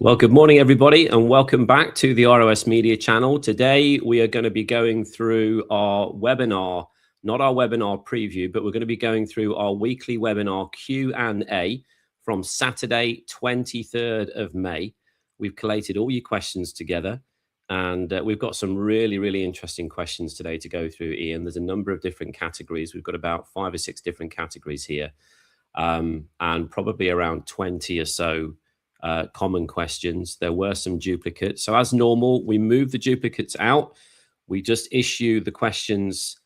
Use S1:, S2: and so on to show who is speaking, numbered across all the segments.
S1: Well, good morning, everybody, and welcome back to the ROS Media channel. Today, we are going to be going through our webinar, not our webinar preview, but we're going to be going through our weekly webinar Q&A from Saturday, 23rd of May. We've collated all your questions together, and we've got some really interesting questions today to go through, Ian. There's a number of different categories. We've got about 5 or 6 different categories here, and probably around 20 or so common questions. There were some duplicates. So as normal, we move the duplicates out. We just issue the questions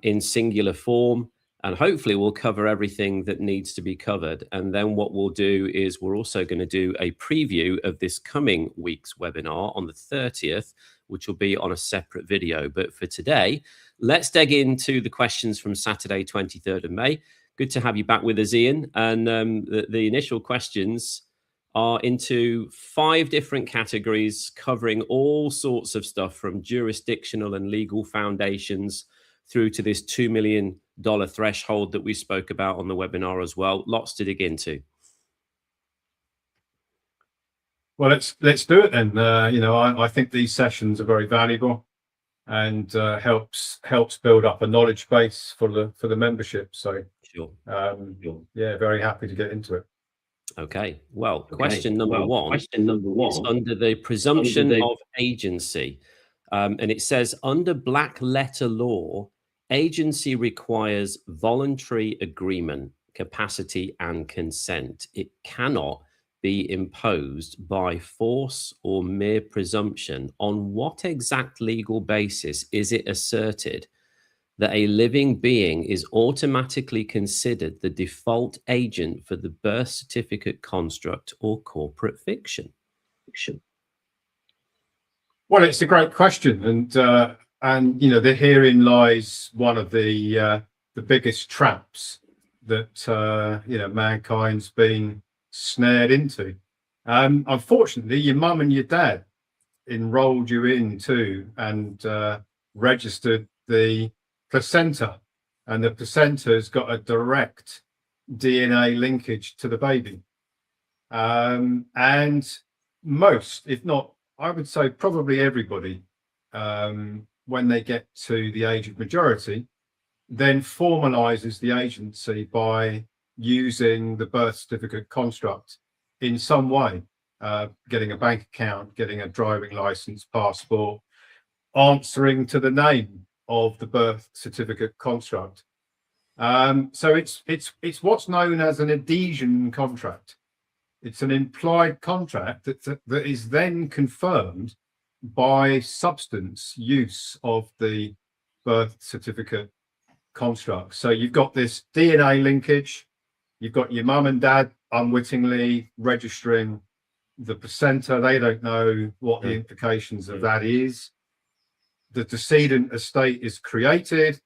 S1: in singular form, and hopefully we'll cover everything that needs to be covered. And then what we'll do is we're also going to do a preview of this coming week's webinar on the 30th, which will be on a separate video. But for today, let's dig into the questions from Saturday, 23rd of May. Good to have you back with us, Ian. And the initial questions are into 5 different categories covering all sorts of stuff from jurisdictional and legal foundations through to this $2 million threshold that we spoke about on the webinar as well. Lots to dig into.
S2: Well, let's do it then. I think these sessions are very valuable and helps build up a knowledge base for the membership. So
S1: sure.
S2: Yeah, very happy to get into it.
S1: Okay, well, question number one is under the presumption of agency. And it says, under black letter law, agency requires voluntary agreement, capacity, and consent. It cannot be imposed by force or mere presumption. On what exact legal basis is it asserted that a living being is automatically considered the default agent for the birth certificate construct or corporate fiction?
S2: Well, it's a great question, and herein lies one of the biggest traps that mankind's been snared into. Unfortunately, your mum and your dad enrolled you into and registered the placenta, and the placenta's got a direct DNA linkage to the baby. And most, if not, I would say probably everybody, when they get to the age of majority, then formalizes the agency by using the birth certificate construct in some way, getting a bank account, getting a driving license, passport, answering to the name of the birth certificate construct. So it's what's known as an adhesion contract. It's an implied contract that is then confirmed by substance use of the birth certificate construct. So you've got this DNA linkage, you've got your mum and dad unwittingly registering the placenta. They don't know what the implications of that is. The decedent estate is created.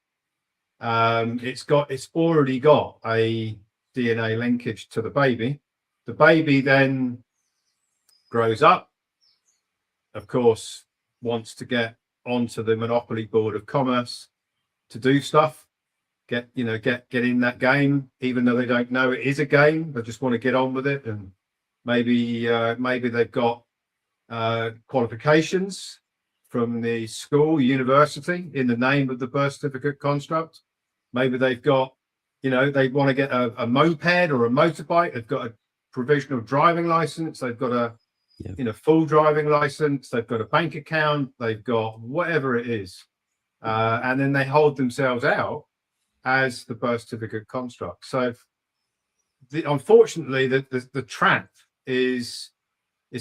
S2: It's already got a DNA linkage to the baby. The baby then grows up, of course, wants to get onto the Monopoly Board of Commerce to do stuff, get in that game, even though they don't know it is a game. They just want to get on with it, and maybe they've got qualifications from the school, university, in the name of the birth certificate construct. Maybe they've got, they want to get a moped or a motorbike. They've got a provisional driving license. They've got a full driving license. They've got a bank account. They've got whatever it is, and then they hold themselves out as the birth certificate construct. So, unfortunately, the trap is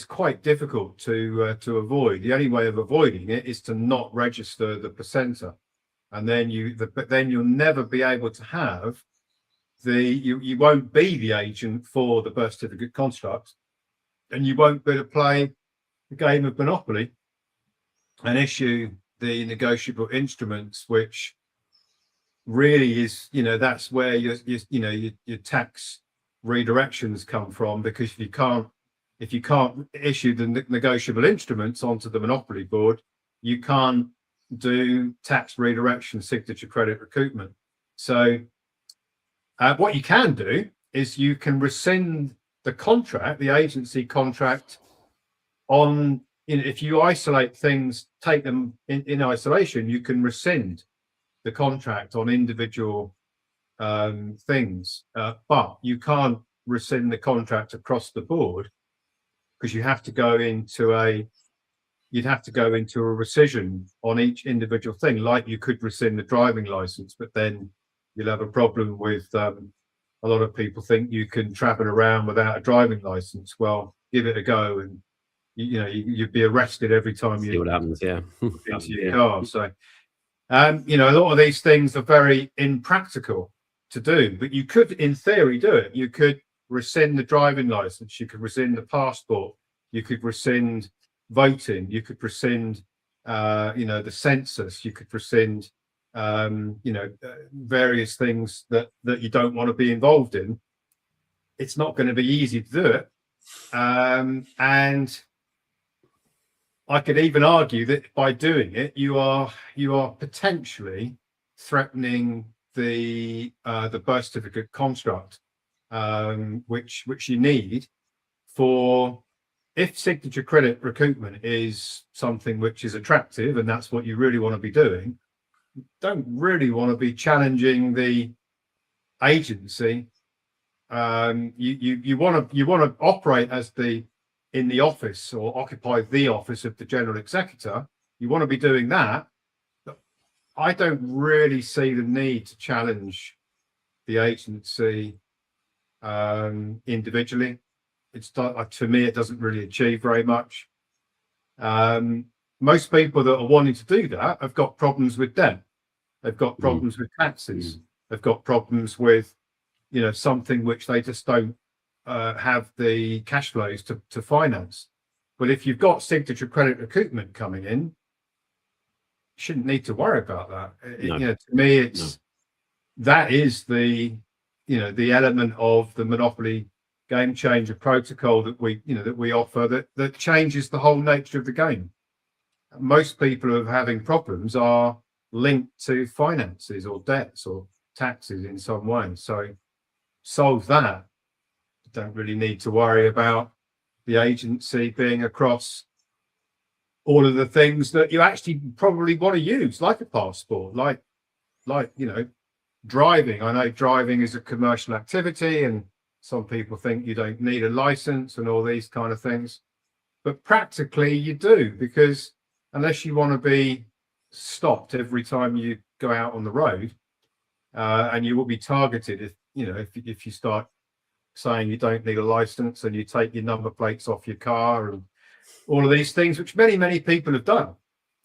S2: quite difficult to avoid. The only way of avoiding it is to not register the placenta, and then you'll never be able to have you won't be the agent for the birth certificate construct, and you won't be able to play the game of Monopoly and issue the negotiable instruments, which really is, that's where your tax redirections come from, because if you can't issue the negotiable instruments onto the Monopoly Board, you can't do tax redirection, signature credit recoupment. So what you can do is you can rescind the contract, the agency contract, if you isolate things, take them in isolation, you can rescind the contract on individual things, but you can't rescind the contract across the board, because you'd have to go into a rescission on each individual thing, like you could rescind the driving license, but then you'll have a problem with a lot of people think you can travel around without a driving license. Well, give it a go, and you'd be arrested every time you
S1: see what happens. Yeah.
S2: into your car. So a lot of these things are very impractical to do, but you could in theory do it. You could rescind the driving license, you could rescind the passport, you could rescind voting, you could rescind the census, you could rescind various things that you don't want to be involved in. It's not going to be easy to do it, and I could even argue that by doing it, you are potentially threatening the birth certificate construct, which you need for, if signature credit recoupment is something which is attractive and that's what you really want to be doing. You don't really want to be challenging the agency. You want to operate as in the office, or occupy the office of the general executor. You want to be doing that. But I don't really see the need to challenge the agency individually. To me, it doesn't really achieve very much. Most people that are wanting to do that have got problems with debt. They've got problems with taxes. They've got problems with something which they just don't have the cash flows to finance. But if you've got signature credit recoupment coming in, you shouldn't need to worry about that. To me, that is the element of the monopoly game changer protocol that we offer that changes the whole nature of the game. Most people who are having problems are linked to finances or debts or taxes in some way. So solve that. Don't really need to worry about the agency being across all of the things that you actually probably want to use, like a passport, like driving. I know driving is a commercial activity, and some people think you don't need a license and all these kind of things, but practically you do, because unless you want to be stopped every time you go out on the road, and you will be targeted if you start saying you don't need a license and you take your number plates off your car and all of these things, which many people have done.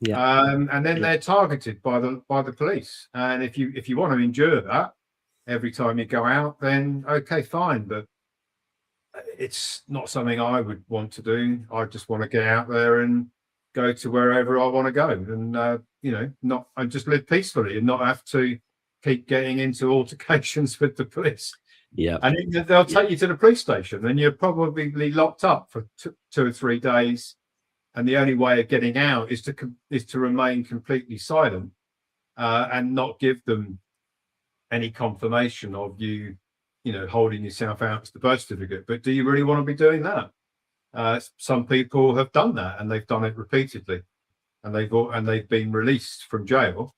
S2: And then they're targeted by the police. And if you want to endure that every time you go out, then okay, fine. But it's not something I would want to do. I just want to get out there and go to wherever I want to go, and I just live peacefully and not have to keep getting into altercations with the police.
S1: Yeah,
S2: and they'll take you to the police station, and you're probably locked up for 2 or 3 days. And the only way of getting out is to remain completely silent, and not give them any confirmation of you holding yourself out as the birth certificate. But do you really want to be doing that? Some people have done that, and they've done it repeatedly, and they've been released from jail.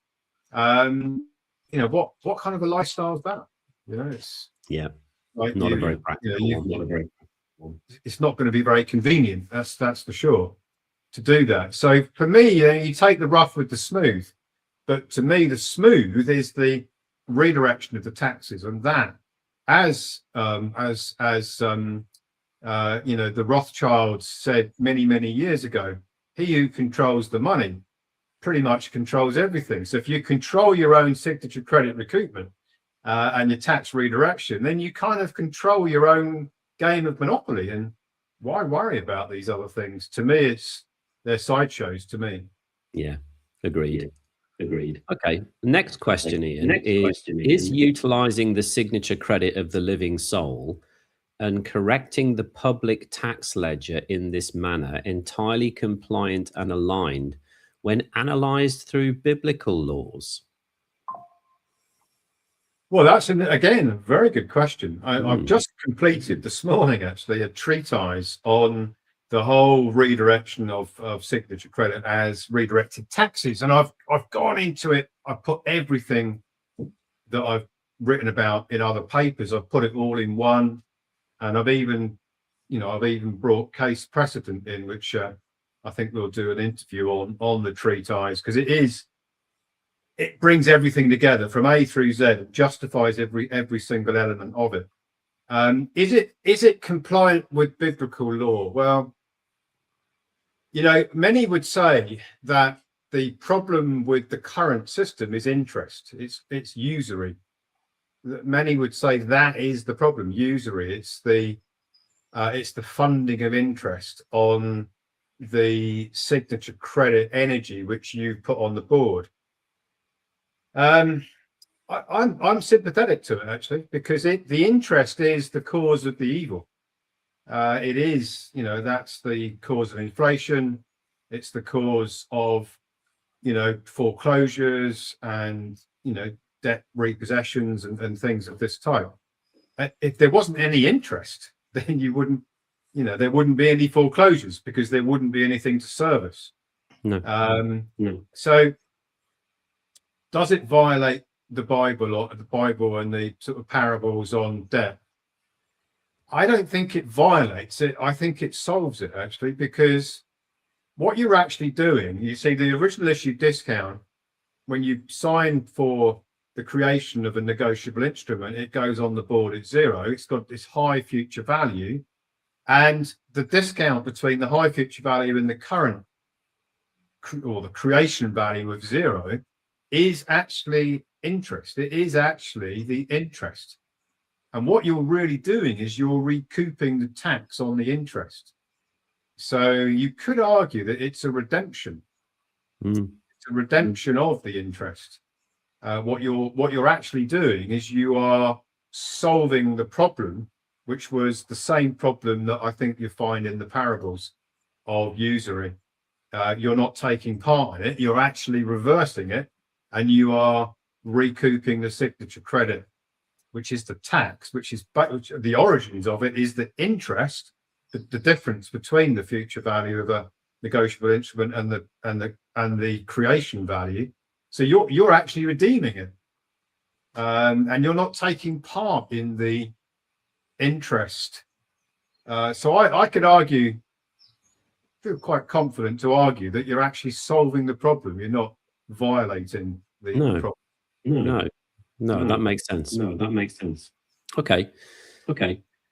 S2: What kind of a lifestyle is that? It's like
S1: not a very practical one.
S2: It's not going to be very convenient. That's for sure, to do that. So for me, you take the rough with the smooth. But to me, the smooth is the redirection of the taxes, and that, as the Rothschilds said many years ago, he who controls the money pretty much controls everything. So if you control your own signature credit recoupment and your tax redirection, then you kind of control your own game of monopoly. And why worry about these other things? To me, they're sideshows to me.
S1: Yeah, agreed. Okay, next question, Ian, is utilizing the signature credit of the living soul and correcting the public tax ledger in this manner entirely compliant and aligned when analyzed through biblical laws?
S2: Well, that's again a very good question. I've just completed this morning actually a treatise on the whole redirection of signature credit as redirected taxes. And I've gone into it. I've put everything that I've written about in other papers. I've put it all in one, and I've even brought case precedent in, which I think we'll do an interview on the treatise, because it brings everything together from A through Z. It justifies every single element of it. Is it compliant with biblical law? Well, many would say that the problem with the current system is interest. It's usury. Many would say that is the problem, usury. It's the funding of interest on the signature credit energy which you put on the board. I'm sympathetic to it, actually, because the interest is the cause of the evil. It is, that's the cause of inflation. It's the cause of, foreclosures and, debt repossessions and things of this type. If there wasn't any interest, then you wouldn't, there wouldn't be any foreclosures, because there wouldn't be anything to service.
S1: No.
S2: No. So does it violate the Bible and the sort of parables on debt? I don't think it violates it. I think it solves it, actually, because what you're actually doing, you see, the original issue discount, when you sign for the creation of a negotiable instrument, it goes on the board at zero. It's got this high future value, and the discount between the high future value and the current or the creation value of zero is actually interest. It is actually the interest. And what you're really doing is you're recouping the tax on the interest. So you could argue that it's a redemption. It's a redemption of the interest. What you're actually doing is you are solving the problem, which was the same problem that I think you find in the parables of usury. You're not taking part in it. You're actually reversing it, and you are recouping the signature credit, which is the tax, which the origins of it is the interest, the difference between the future value of a negotiable instrument and the creation value. So you're actually redeeming it, and you're not taking part in the interest. So I could argue, feel quite confident to argue that you're actually solving the problem. You're not violating the problem.
S1: No, that makes sense. Okay.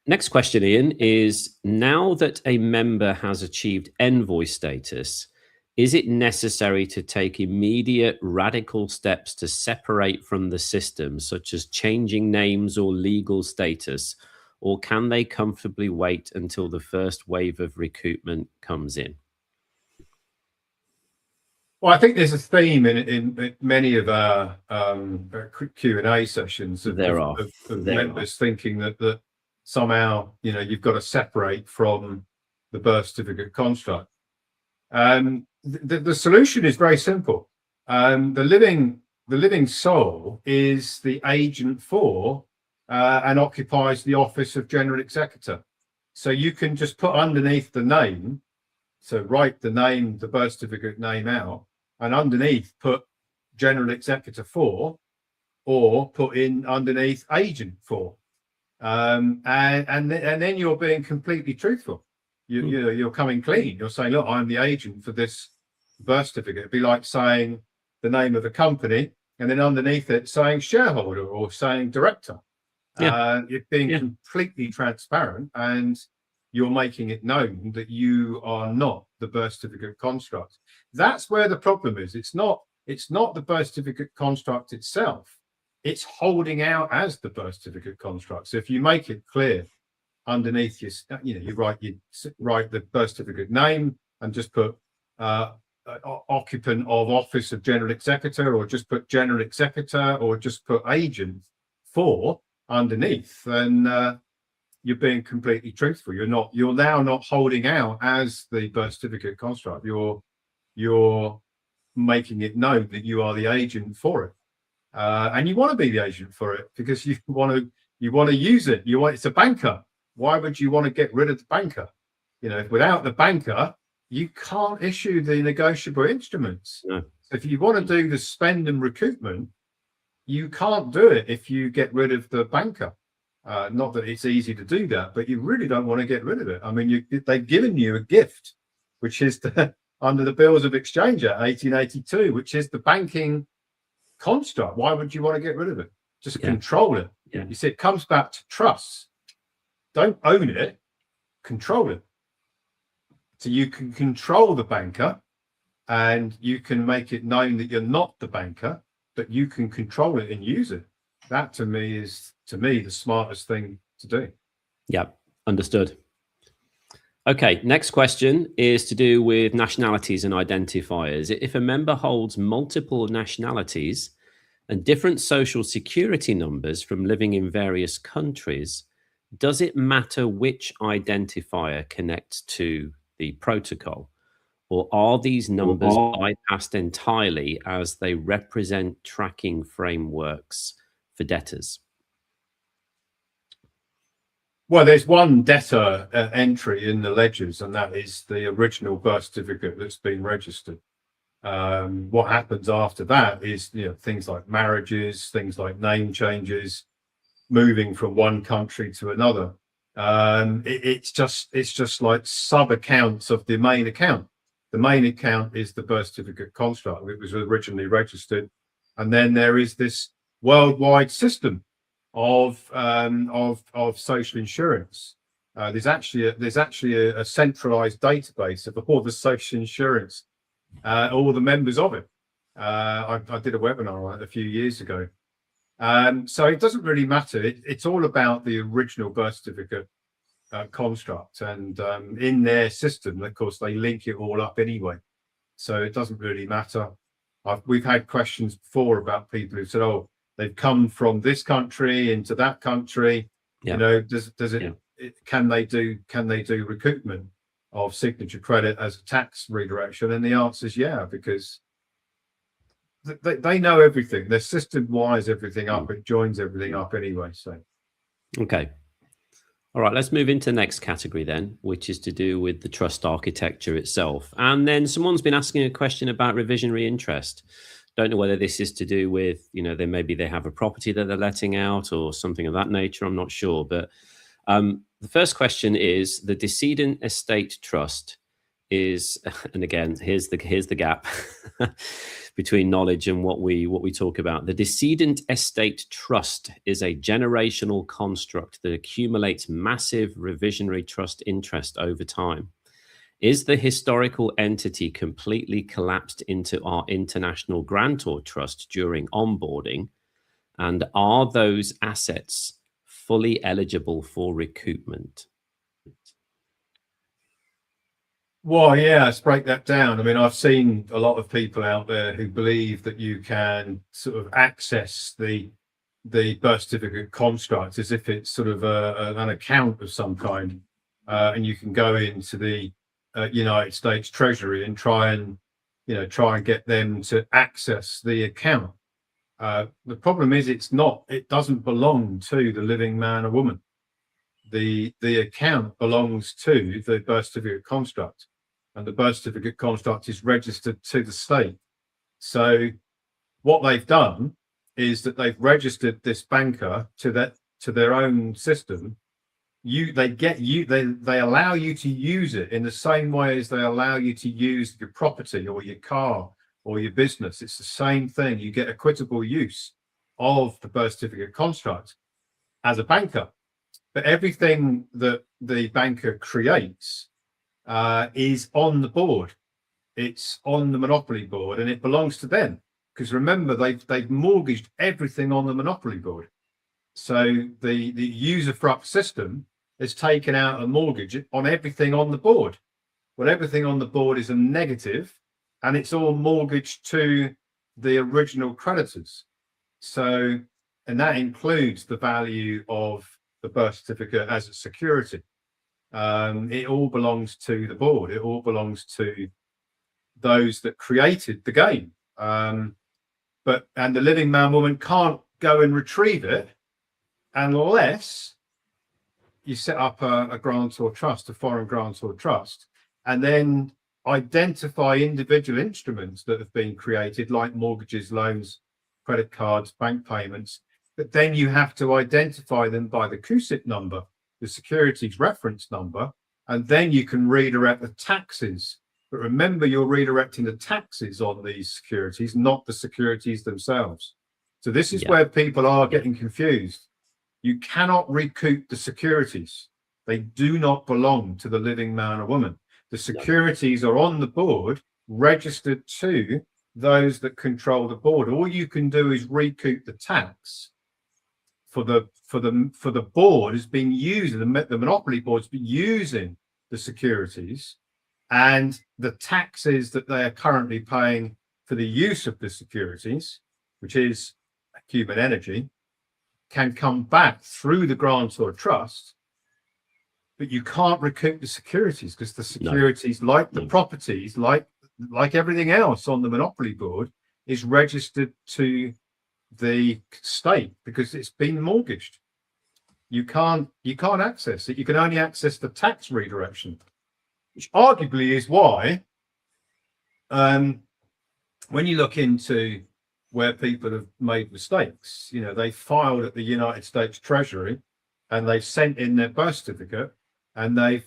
S1: Next question, Ian, is now that a member has achieved envoy status, is it necessary to take immediate radical steps to separate from the system, such as changing names or legal status, or can they comfortably wait until the first wave of recoupment comes in?
S2: Well, I think there's a theme in many of our Q&A sessions of members thinking that somehow, you've got to separate from the birth certificate construct. The solution is very simple. The living soul is the agent for and occupies the office of general executor. So you can just put underneath the name, so write the name, the birth certificate name out, and underneath put general executor for, or put in underneath agent for, and then you're being completely truthful. You're coming clean. You're saying, look, I'm the agent for this birth certificate. It'd be like saying the name of the company and then underneath it saying shareholder or saying director. You're being completely transparent, and you're making it known that you are not the birth certificate construct. That's where the problem is. It's not the birth certificate construct itself. It's holding out as the birth certificate construct. So if you make it clear underneath you write the birth certificate name and just put occupant of office of general executor, or just put general executor, or just put agent for underneath, then you're being completely truthful. You're now not holding out as the birth certificate construct. You're making it known that you are the agent for it, and you want to be the agent for it because you want to use it. It's a banker. Why would you want to get rid of the banker? without the banker, you can't issue the negotiable instruments.
S1: No.
S2: So if you want to do the spend and recoupment, you can't do it if you get rid of the banker. Not that it's easy to do that, but you really don't want to get rid of it. I mean, they've given you a gift, which is under the Bills of Exchange Act 1882, which is the banking construct. Why would you want to get rid of it? Just control it.
S1: Yeah.
S2: You see, it comes back to trust. Don't own it, control it. So you can control the banker, and you can make it known that you're not the banker, but you can control it and use it. That to me is the smartest thing to do.
S1: Yeah, understood. Okay, next question is to do with nationalities and identifiers. If a member holds multiple nationalities and different social security numbers from living in various countries, does it matter which identifier connects to the protocol? Or are these numbers bypassed entirely as they represent tracking frameworks for debtors?
S2: Well, there's one debtor entry in the ledgers, and that is the original birth certificate that's been registered. What happens after that is things like marriages, things like name changes, moving from one country to another. It's just like sub accounts of the main account. The main account is the birth certificate construct. It was originally registered, and then there is this worldwide system of social insurance. There's actually a centralized database of all the social insurance, all the members of it. I did a webinar on it a few years ago. So it doesn't really matter. It's all about the original birth certificate construct, and in their system, of course, they link it all up anyway. So it doesn't really matter. We've had questions before about people who said, "Oh, they've come from this country into that country."
S1: Yeah.
S2: Does it? Can they do recoupment of signature credit as a tax redirection? And the answer is yeah, because they know everything. Their system wires everything up. It joins everything up anyway. So,
S1: okay. All right, let's move into the next category then, which is to do with the trust architecture itself. And then someone's been asking a question about revisionary interest. Don't know whether this is to do with, maybe they have a property that they're letting out or something of that nature. I'm not sure. But the first question is the decedent estate trust is, and again, here's the gap between knowledge and what we talk about. The decedent estate trust is a generational construct that accumulates massive revisionary trust interest over time. Is the historical entity completely collapsed into our international grantor trust during onboarding? And are those assets fully eligible for recoupment?
S2: Well, yeah, let's break that down. I mean, I've seen a lot of people out there who believe that you can sort of access the birth certificate construct as if it's sort of an account of some kind, and you can go into the United States Treasury and try and get them to access the account. The problem is it doesn't belong to the living man or woman. The account belongs to the birth certificate construct, and the birth certificate construct is registered to the state. So what they've done is that they've registered this banker to their own system. They allow you to use it in the same way as they allow you to use your property or your car or your business. It's the same thing. You get equitable use of the birth certificate construct as a banker. But everything that the banker creates is on the board. It's on the monopoly board, and it belongs to them. Because remember, they've mortgaged everything on the monopoly board. So the usufruct system has taken out a mortgage on everything on the board. Well, everything on the board is a negative, and it's all mortgaged to the original creditors. So, and that includes the value of the birth certificate as a security. It all belongs to the board. It all belongs to those that created the game. And the living man woman can't go and retrieve it unless you set up a grantor trust, a foreign grantor trust, and then identify individual instruments that have been created, like mortgages, loans, credit cards, bank payments. But then you have to identify them by the CUSIP number, the securities reference number, and then you can redirect the taxes. But remember, you're redirecting the taxes on these securities, not the securities themselves. So this is where people are getting confused. You cannot recoup the securities. They do not belong to the living man or woman. The securities are on the board, registered to those that control the board. All you can do is recoup the tax for the board has been using, the monopoly board's been using the securities, and the taxes that they are currently paying for the use of the securities, which is human energy, can come back through the grantor trust, but you can't recoup the securities because the securities, like the properties, like everything else on the monopoly board, is registered to the state because it's been mortgaged. You can't access it. You can only access the tax redirection, which arguably is why when you look into where people have made mistakes, they filed at the United States Treasury and they've sent in their birth certificate, and they've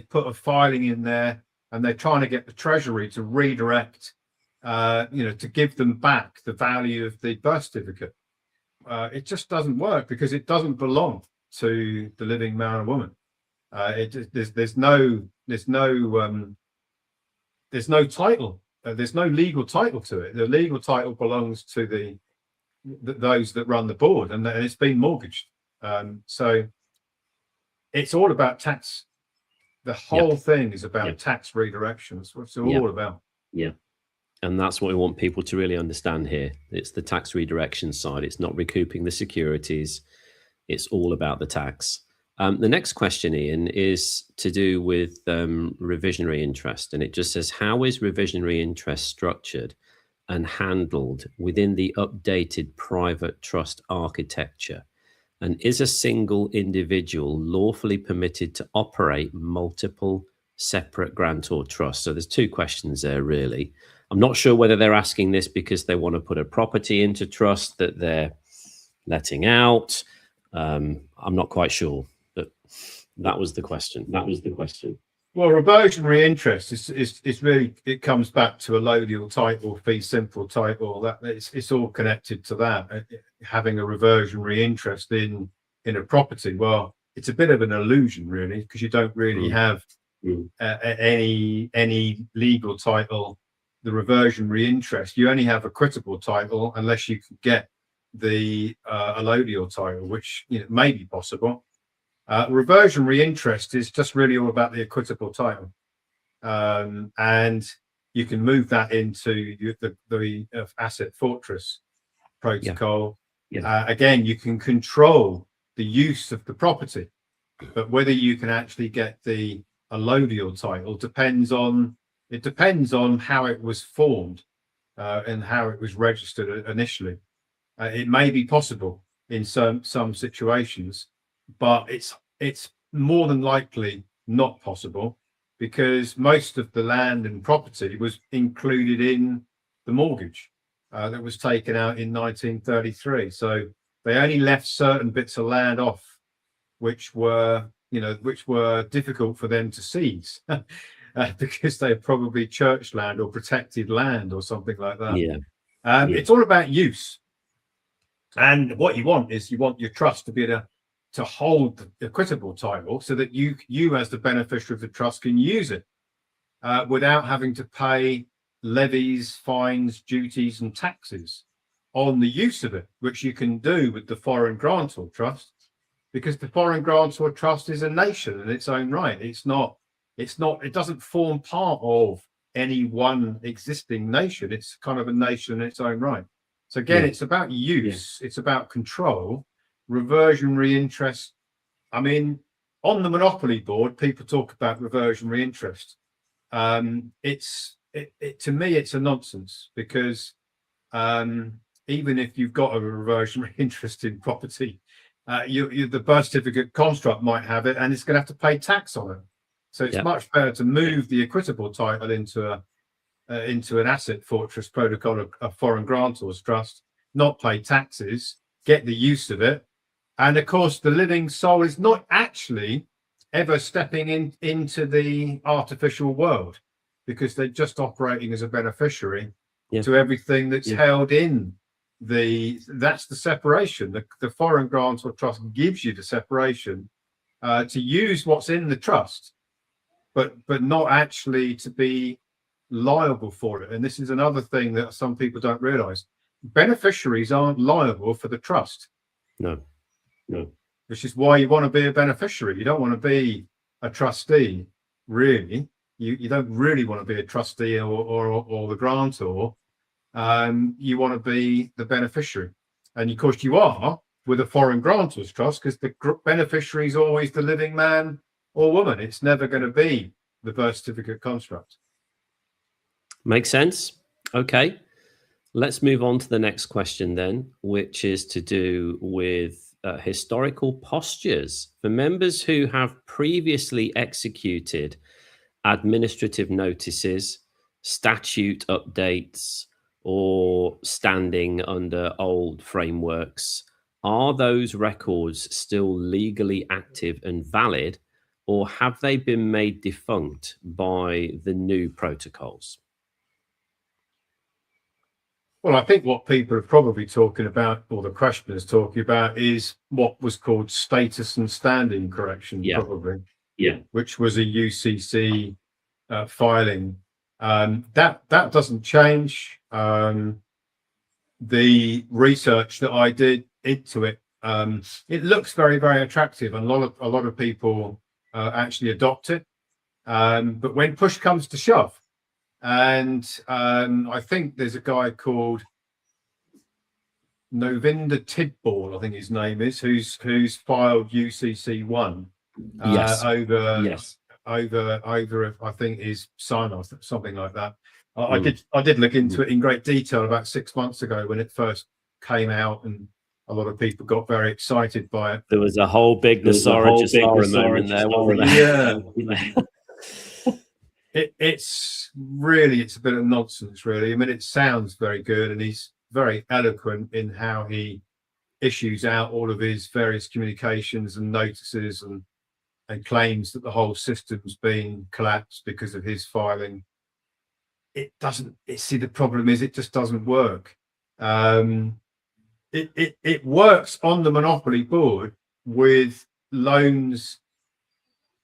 S2: put a filing in there, and they're trying to get the Treasury to redirect, to give them back the value of the birth certificate. It just doesn't work because it doesn't belong to the living man or woman. There's no title. There's no legal title to it. The legal title belongs to those that run the board, and it's been mortgaged. So it's all about tax. The whole thing is about tax redirection. That's what it's all about.
S1: Yeah. And that's what we want people to really understand here. It's the tax redirection side. It's not recouping the securities. It's all about the tax. The next question, Ian, is to do with revisionary interest. And it just says, how is revisionary interest structured and handled within the updated private trust architecture? And is a single individual lawfully permitted to operate multiple separate grantor trusts? So there's two questions there, really. I'm not sure whether they're asking this because they want to put a property into trust that they're letting out. I'm not quite sure, but that was the question.
S2: Well, reversionary interest is really, it comes back to allodial title, fee simple title. That it's all connected to that. Having a reversionary interest in a property, well, it's a bit of an illusion, really, because you don't really have any legal title. The reversionary interest, you only have equitable title unless you can get the allodial title, which may be possible. Reversionary interest is just really all about the equitable title, and you can move that into the asset fortress protocol. Again, you can control the use of the property, but whether you can actually get the allodial title depends on how it was formed and how it was registered initially. It may be possible in some situations, but it's more than likely not possible because most of the land and property was included in the mortgage that was taken out in 1933. So they only left certain bits of land off, which were difficult for them to seize because they're probably church land or protected land or something like that. It's all about use. And what you want your trust to be able to hold the equitable title so that you as the beneficiary of the trust can use it without having to pay levies, fines, duties and taxes on the use of it, which you can do with the foreign grantor trust, because the foreign grantor trust is a nation in its own right. It doesn't form part of any one existing nation. It's kind of a nation in its own right. So again, it's about use. It's about control. Reversionary interest. I mean, on the monopoly board, people talk about reversionary interest. To me, it's a nonsense because even if you've got a reversionary interest in property, the birth certificate construct might have it, and it's going to have to pay tax on it. So it's much better to move the equitable title into an asset fortress protocol, a foreign grantors trust, not pay taxes, get the use of it. And of course, the living soul is not actually ever stepping into the artificial world, because they're just operating as a beneficiary to everything that's held in that's the separation. The foreign grantor trust gives you the separation to use what's in the trust, but not actually to be liable for it. And this is another thing that some people don't realize. Beneficiaries aren't liable for the trust.
S1: No.
S2: Which is why you want to be a beneficiary. You don't want to be a trustee, really. You don't really want to be a trustee or the grantor. You want to be the beneficiary. And of course you are with a foreign grantors trust, because the beneficiary is always the living man or woman. It's never going to be the birth certificate construct.
S1: Makes sense. Okay. Let's move on to the next question then, which is to do with historical postures for members who have previously executed administrative notices, statute updates, or standing under old frameworks. Are those records still legally active and valid, or have they been made defunct by the new protocols?
S2: Well, I think what people are probably talking about, or the question is talking about, is what was called status and standing correction, probably.
S1: Yeah.
S2: Which was a UCC filing. That doesn't change. The research that I did into it, it looks very, very attractive, and a lot of people actually adopt it. But when push comes to shove, and I think there's a guy called Novinder Tidball, I think his name is, who's filed UCC 1 over I think his son or something like that. I did look into it in great detail about 6 months ago when it first came out, and a lot of people got very excited by it.
S1: There was a whole big Nassara moment there, wasn't there?
S2: Yeah. It's a bit of nonsense, really. I mean, it sounds very good, and he's very eloquent in how he issues out all of his various communications and notices and claims that the whole system's been collapsed because of his filing. It doesn't. See, the problem is it just doesn't work. It works on the Monopoly board with loans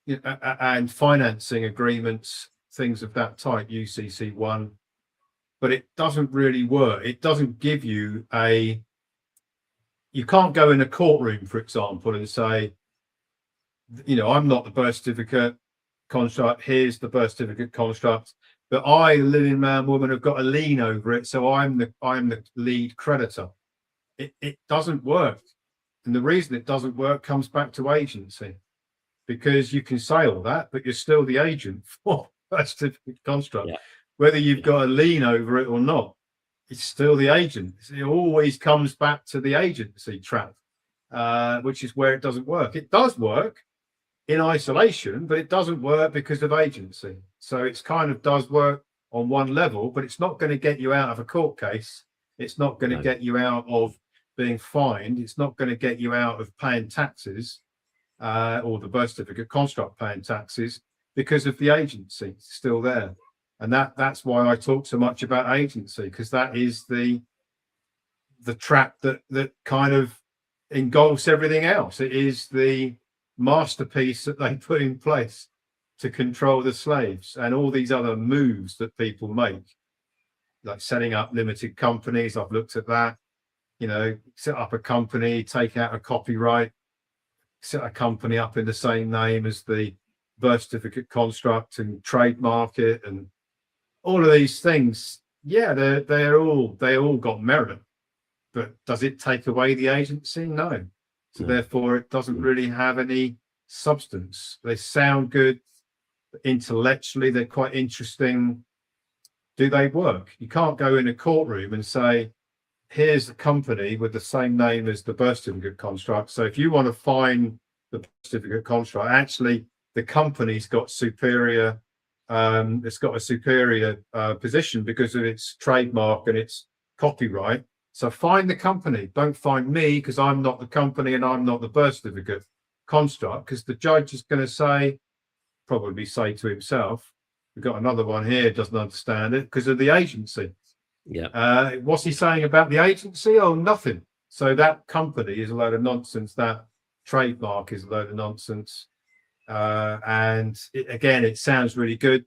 S2: and financing agreements, things of that type, UCC 1, but it doesn't really work. It doesn't give you you can't go in a courtroom, for example, and say, I'm not the birth certificate construct, here's the birth certificate construct, but I, the living man, woman, have got a lien over it, so I'm the lead creditor. It doesn't work. And the reason it doesn't work comes back to agency, because you can say all that, but you're still the agent for birth certificate construct. Yeah. Whether you've got a lien over it or not, it's still the agent. It always comes back to the agency trap, which is where it doesn't work. It does work in isolation, but it doesn't work because of agency. So it's kind of does work on one level, but it's not going to get you out of a court case. It's not going to get you out of being fined. It's not going to get you out of paying taxes, or the birth certificate construct paying taxes, because of the agency still there. And that's why I talk so much about agency, because that is the trap that kind of engulfs everything else. It is the masterpiece that they put in place to control the slaves, and all these other moves that people make, like setting up limited companies. I've looked at that, set up a company, take out a copyright, set a company up in the same name as the birth certificate construct and trademark it, and all of these things. Yeah, they all got merit, but does it take away the agency? No. So therefore it doesn't really have any substance. They sound good intellectually, they're quite interesting. Do they work? You can't go in a courtroom and say, here's the company with the same name as the birth certificate construct. So if you want to find the birth certificate construct, actually the company's got superior, it's got a superior position because of its trademark and its copyright. So find the company, don't find me, because I'm not the company and I'm not the birth certificate construct, because the judge is going to probably say to himself, we've got another one here, doesn't understand it because of the agency.
S1: Yeah.
S2: What's he saying about the agency? Oh, nothing. So that company is a load of nonsense. That trademark is a load of nonsense. And again, it sounds really good.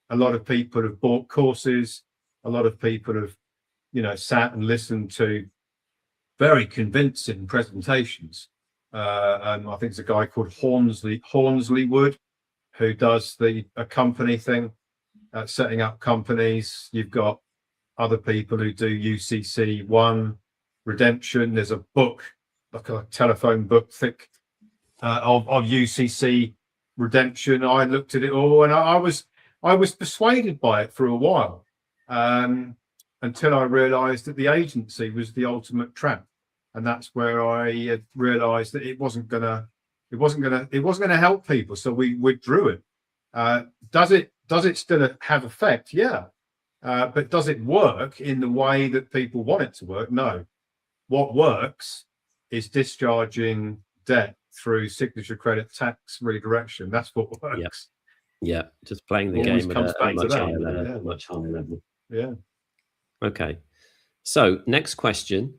S2: A lot of people have bought courses. A lot of people have, sat and listened to very convincing presentations. I think it's a guy called Hornsley Wood, who does a company thing, setting up companies. You've got other people who do UCC1 redemption. There's a book, like a telephone book thick, of UCC redemption. I looked at it all, and I was persuaded by it for a while, until I realised that the agency was the ultimate trap, and that's where I realised that it wasn't gonna help people. So we withdrew it. Does it still have effect? Yeah. But does it work in the way that people want it to work? No. What works is discharging debt through signature credit tax redirection. That's what works.
S1: Yeah. Just playing the game at a much higher level.
S2: Yeah.
S1: Much higher level.
S2: Yeah.
S1: Okay. So next question.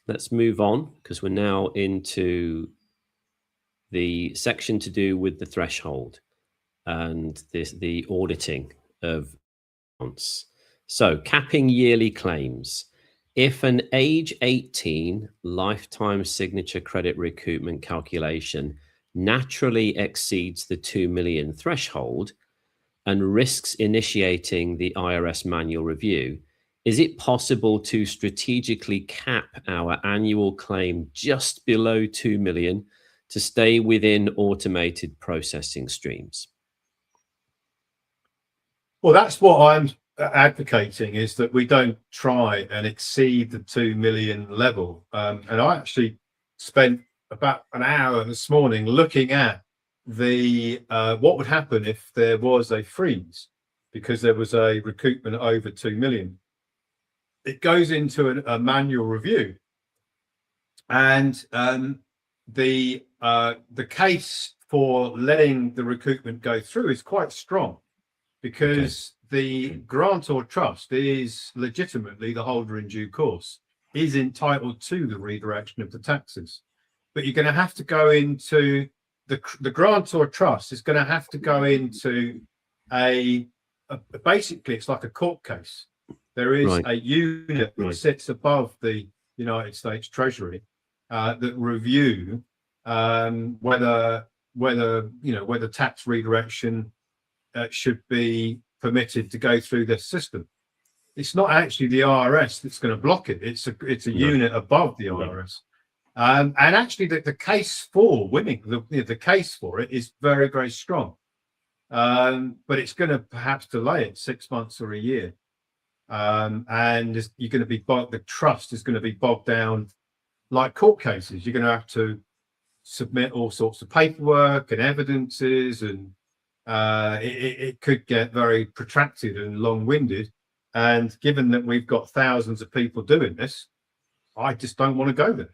S1: Let's move on, because we're now into the section to do with the threshold and the auditing of accounts. So capping yearly claims. If an age 18 lifetime signature credit recoupment calculation naturally exceeds the 2 million threshold and risks initiating the IRS manual review, is it possible to strategically cap our annual claim just below 2 million to stay within automated processing streams?
S2: Well, that's what I'm advocating, is that we don't try and exceed the 2 million level. And I actually spent about an hour this morning looking at what would happen if there was a freeze because there was a recoupment over 2 million. It goes into a manual review, and the case for letting the recoupment go through is quite strong, because the grantor trust is legitimately the holder in due course, is entitled to the redirection of the taxes. But you're going to have to go into the grantor trust is going to have to go into basically it's like a court case. There is a unit that sits above the United States Treasury that review whether tax redirection should be permitted to go through this system. It's not actually the IRS that's going to block it. It's a unit above the IRS. And actually the case for winning, the case for it is very, very strong. But it's going to perhaps delay it 6 months or a year. And you're going to be the trust is going to be bogged down like court cases. You're going to have to submit all sorts of paperwork and evidences, and it could get very protracted and long-winded. And given that we've got thousands of people doing this, I just don't want to go there.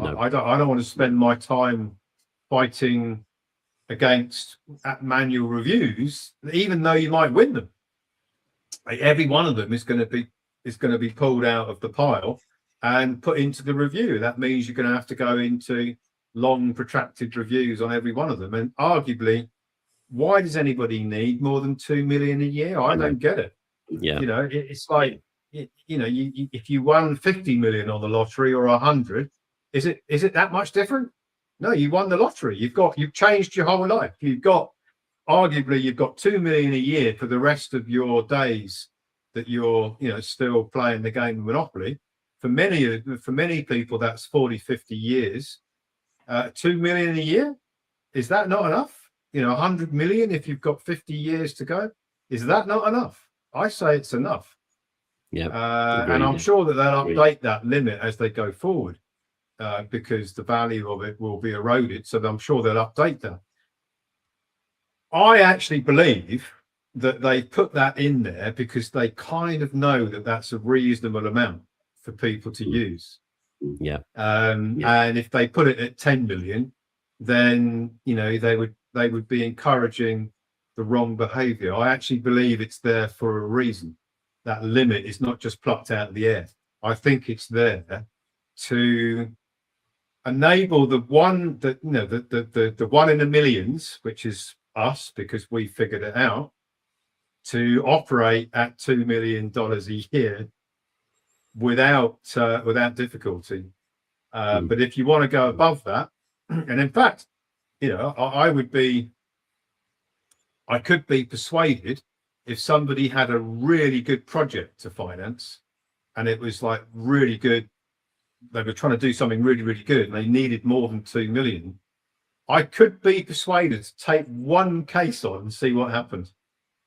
S2: No. I don't want to spend my time fighting against manual reviews, even though you might win them. Every one of them is going to be pulled out of the pile and put into the review. That means you're going to have to go into long, protracted reviews on every one of them. And arguably, why does anybody need more than 2 million a year? I don't get it.
S1: Yeah,
S2: it's like if you won 50 million on the lottery or 100, is it that much different? No, you won the lottery. You've changed your whole life. You've got 2 million a year for the rest of your days that you're still playing the game of Monopoly. For many people, that's 40, 50 years. 2 million a year, is that not enough? 100 million if you've got 50 years to go, is that not enough? I say it's enough.
S1: Yeah.
S2: And I'm sure that they'll update that limit as they go forward, because the value of it will be eroded. So I'm sure they'll update that. I actually believe that they put that in there because they kind of know that that's a reasonable amount for people to use.
S1: Yeah.
S2: And if they put it at 10 million, then they would be encouraging the wrong behavior. I actually believe it's there for a reason. That limit is not just plucked out of the air. I think it's there to enable the one that the one in the millions, which is us, because we figured it out, to operate at $2 million a year without difficulty. But if you want to go above that, and in fact, I could be persuaded if somebody had a really good project to finance and it was like really good, they were trying to do something really, really good and they needed more than 2 million. I could be persuaded to take one case on and see what happens.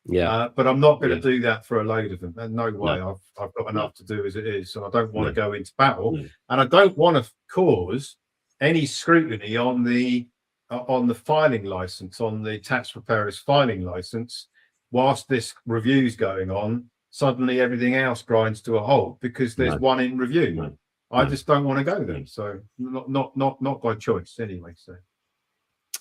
S1: Yeah.
S2: But I'm not going to do that for a load of them. And no way. No. I've got enough to do as it is. So I don't want to go into battle. And I don't want to cause any scrutiny on the filing license, on the tax preparer's filing license, whilst this review's going on. Suddenly everything else grinds to a halt because there's one in review. I just don't want to go there. So not by choice anyway. So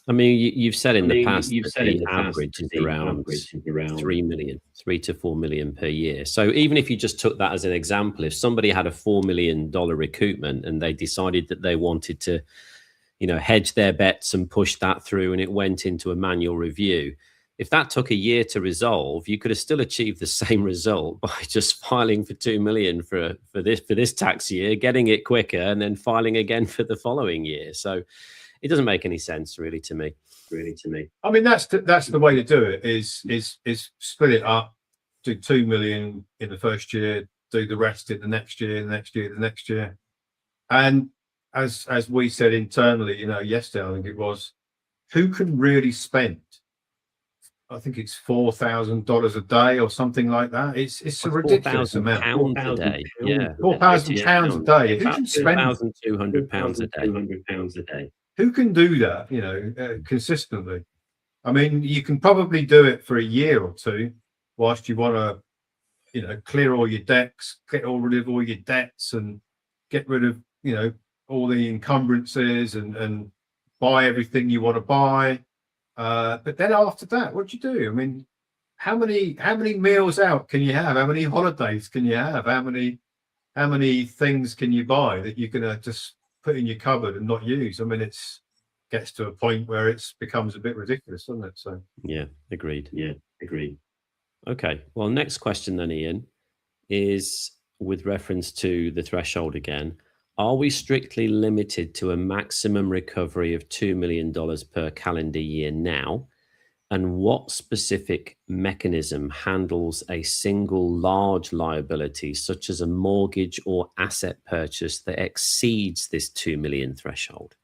S1: I mean, you've said in the past that the average is around 3 to 4 million per year. So even if you just took that as an example, if somebody had a $4 million recoupment and they decided that they wanted to, hedge their bets and push that through, and it went into a manual review, if that took a year to resolve, you could have still achieved the same result by just filing for 2 million for this tax year, getting it quicker, and then filing again for the following year. So it doesn't make any sense really to me.
S2: I mean, that's the way to do it is split it up, do 2 million in the first year, do the rest in the next year, the next year, the next year. And as we said internally, yesterday, I think it was, who can really spend, I think it's $4,000 a day or something like that. It's a ridiculous amount.
S1: £4,000 a day. Yeah.
S2: £4,000 a day. Who can spend
S1: £2,200 a day?
S2: Who can do that, consistently? I mean, you can probably do it for a year or two whilst you want to, clear all your decks, get rid of all your debts and get rid of, all the encumbrances and buy everything you want to buy. But then after that, what do you do? I mean, how many meals out can you have? How many holidays can you have? How many things can you buy that you're going to just put in your cupboard and not use? I mean, it's gets to a point where it becomes a bit ridiculous, doesn't it? So
S1: yeah, agreed. Okay, well, next question then, Ian, is with reference to the threshold again. Are we strictly limited to a maximum recovery of $2 million per calendar year now? And what specific mechanism handles a single large liability, such as a mortgage or asset purchase, that exceeds this 2 million threshold?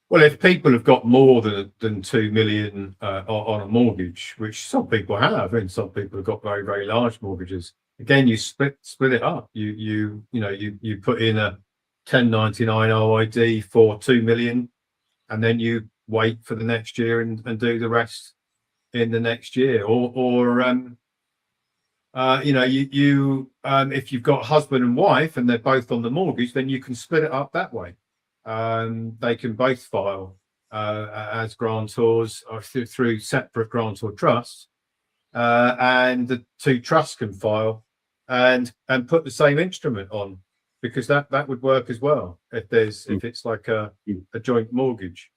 S2: Well, if people have got more than 2 million on a mortgage, which some people have, and some people have got very, very large mortgages, again, you split it up. You put in a 1099 OID for 2 million, and then you wait for the next year and do the rest in the next year. Or if you've got husband and wife and they're both on the mortgage, then you can split it up that way. They can both file as grantors or through separate grantor trusts, and the two trusts can file and put the same instrument on, because that would work as well if it's like a joint mortgage.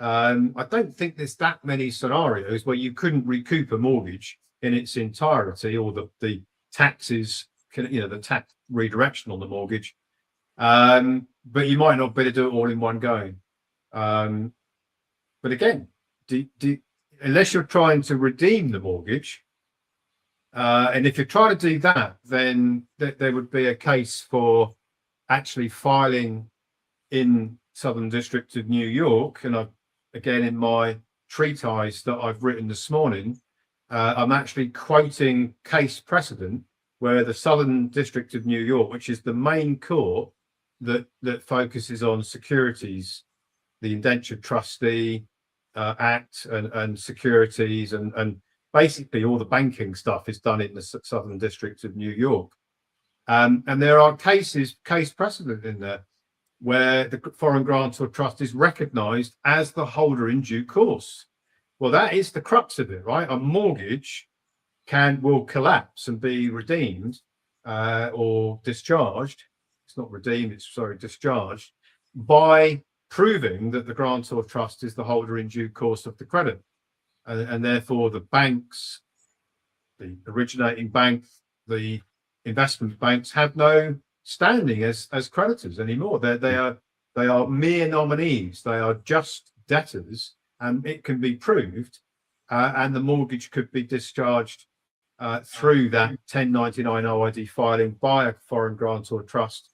S2: I don't think there's that many scenarios where you couldn't recoup a mortgage in its entirety, or the taxes can, the tax redirection on the mortgage. But you might not be able to do it all in one go. But again, unless you're trying to redeem the mortgage, and if you're trying to do that, then there would be a case for actually filing in Southern District of New York. And again, in my treatise that I've written this morning, I'm actually quoting case precedent where the Southern District of New York, which is the main court that focuses on securities, the Indentured Trustee Act and securities and basically all the banking stuff is done in the Southern District of New York. And there are case precedent in there where the foreign grantor trust is recognized as the holder in due course. Well, that is the crux of it, right? A mortgage will collapse and be redeemed or discharged. It's not redeemed, it's discharged by proving that the grantor trust is the holder in due course of the credit. And therefore the banks, the originating bank, the investment banks have no standing as creditors anymore. They are mere nominees. They are just debtors, and it can be proved, and the mortgage could be discharged through that 1099 OID filing by a foreign grantor trust,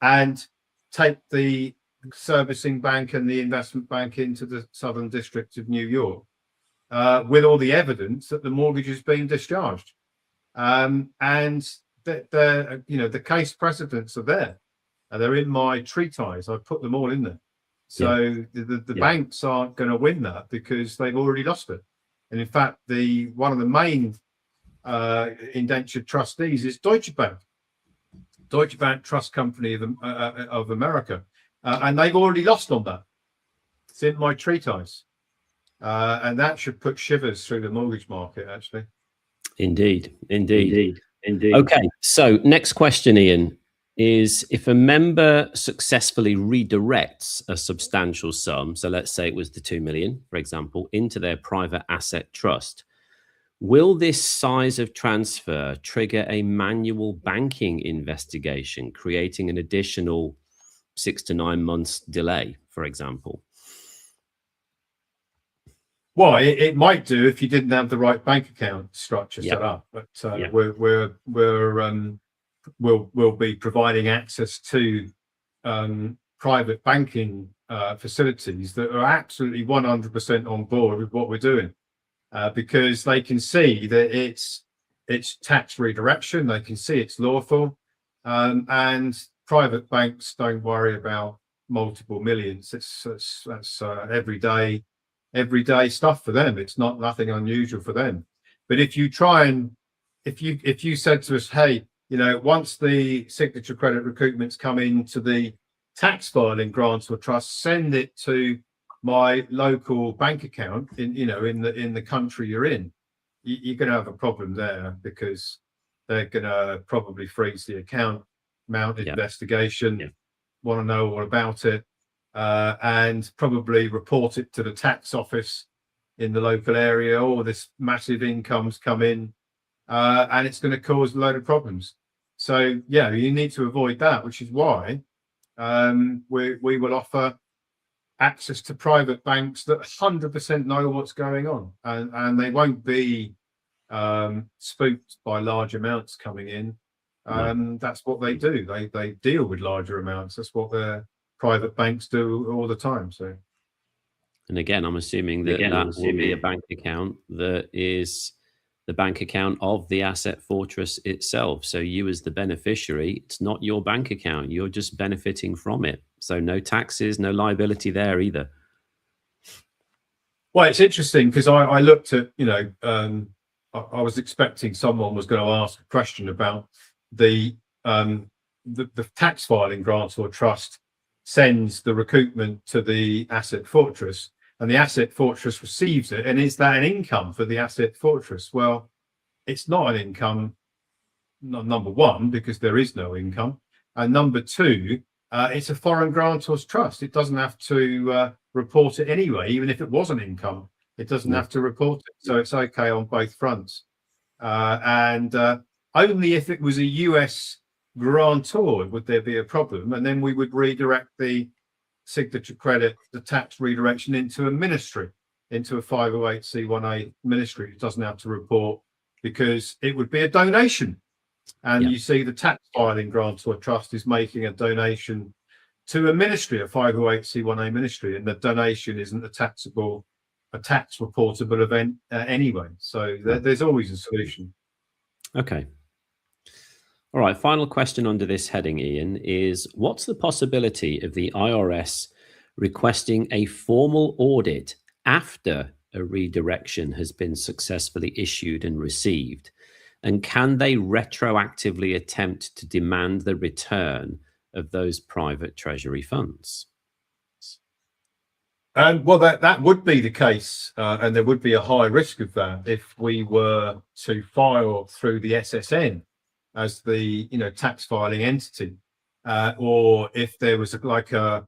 S2: and take the servicing bank and the investment bank into the Southern District of New York with all the evidence that the mortgage is being discharged. And the case precedents are there. They're in my treatise. I put them all in there. So the banks aren't going to win that because they've already lost it. And in fact, one of the main indentured trustees is Deutsche Bank Trust Company of America, and they've already lost on that. It's in my treatise, and that should put shivers through the mortgage market, actually.
S1: Indeed. Okay, so next question, Ian, is if a member successfully redirects a substantial sum, so let's say it was the 2 million, for example, into their private asset trust, will this size of transfer trigger a manual banking investigation, creating an additional 6 to 9 months delay, for example?
S2: Well, it might do if you didn't have the right bank account structure set up, but we'll be providing access to private banking facilities that are absolutely 100% on board with what we're doing, because they can see that it's tax redirection, they can see it's lawful, and private banks don't worry about multiple millions. That's everyday stuff for them. It's nothing unusual for them. But if you said to us, hey, once the signature credit recoupments come into the tax filing grants or trust, send it to my local bank account in the country you're in, you're going to have a problem there, because they're going to probably freeze the account, mount investigation, want to know all about it, and probably report it to the tax office in the local area. Oh, this massive income's come in, and it's going to cause a load of problems. So you need to avoid that, which is why we will offer access to private banks that 100% know what's going on, and they won't be spooked by large amounts coming in. That's what they do. They deal with larger amounts. That's what their private banks do all the time. So,
S1: and again, I'm assuming that will be a bank account that is the bank account of the Asset Fortress itself. So you as the beneficiary, it's not your bank account. You're just benefiting from it. So no taxes, no liability there either.
S2: Well, it's interesting because I looked at, I was expecting someone was going to ask a question about the tax filing grant or trust sends the recoupment to the Asset Fortress, and the Asset Fortress receives it. And is that an income for the Asset Fortress? Well, it's not an income, number one, because there is no income. And number two, it's a foreign grantor's trust. It doesn't have to report it anyway. Even if it was an income, it doesn't have to report it. So it's okay on both fronts. And only if it was a US grantor would there be a problem. And then we would redirect the signature credit, the tax redirection, into a ministry, into a 508c1a ministry. It doesn't have to report because it would be a donation. And you see the tax filing grantor trust is making a donation to a ministry, a 508c1a ministry, and the donation isn't a taxable a tax reportable event anyway. So there's always a solution.
S1: Okay. All right. Final question under this heading, Ian, is what's the possibility of the IRS requesting a formal audit after a redirection has been successfully issued and received? And can they retroactively attempt to demand the return of those private treasury funds?
S2: Well, that would be the case, and there would be a high risk of that if we were to file through the SSN as the tax filing entity, or if there was a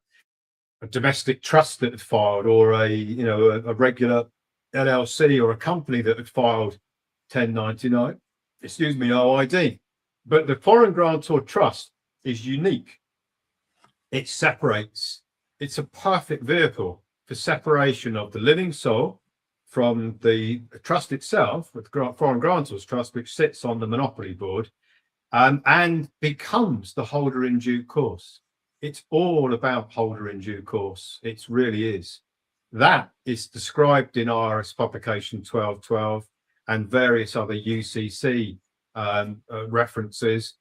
S2: domestic trust that had filed, or a regular LLC or a company that had filed 1099, OID. But the foreign grantor trust is unique. It separates. It's a perfect vehicle for separation of the living soul from the trust itself, with foreign grantors trust, which sits on the monopoly board, and becomes the holder in due course. It's all about holder in due course. It really is. That is described in IRS publication 1212 and various other UCC references,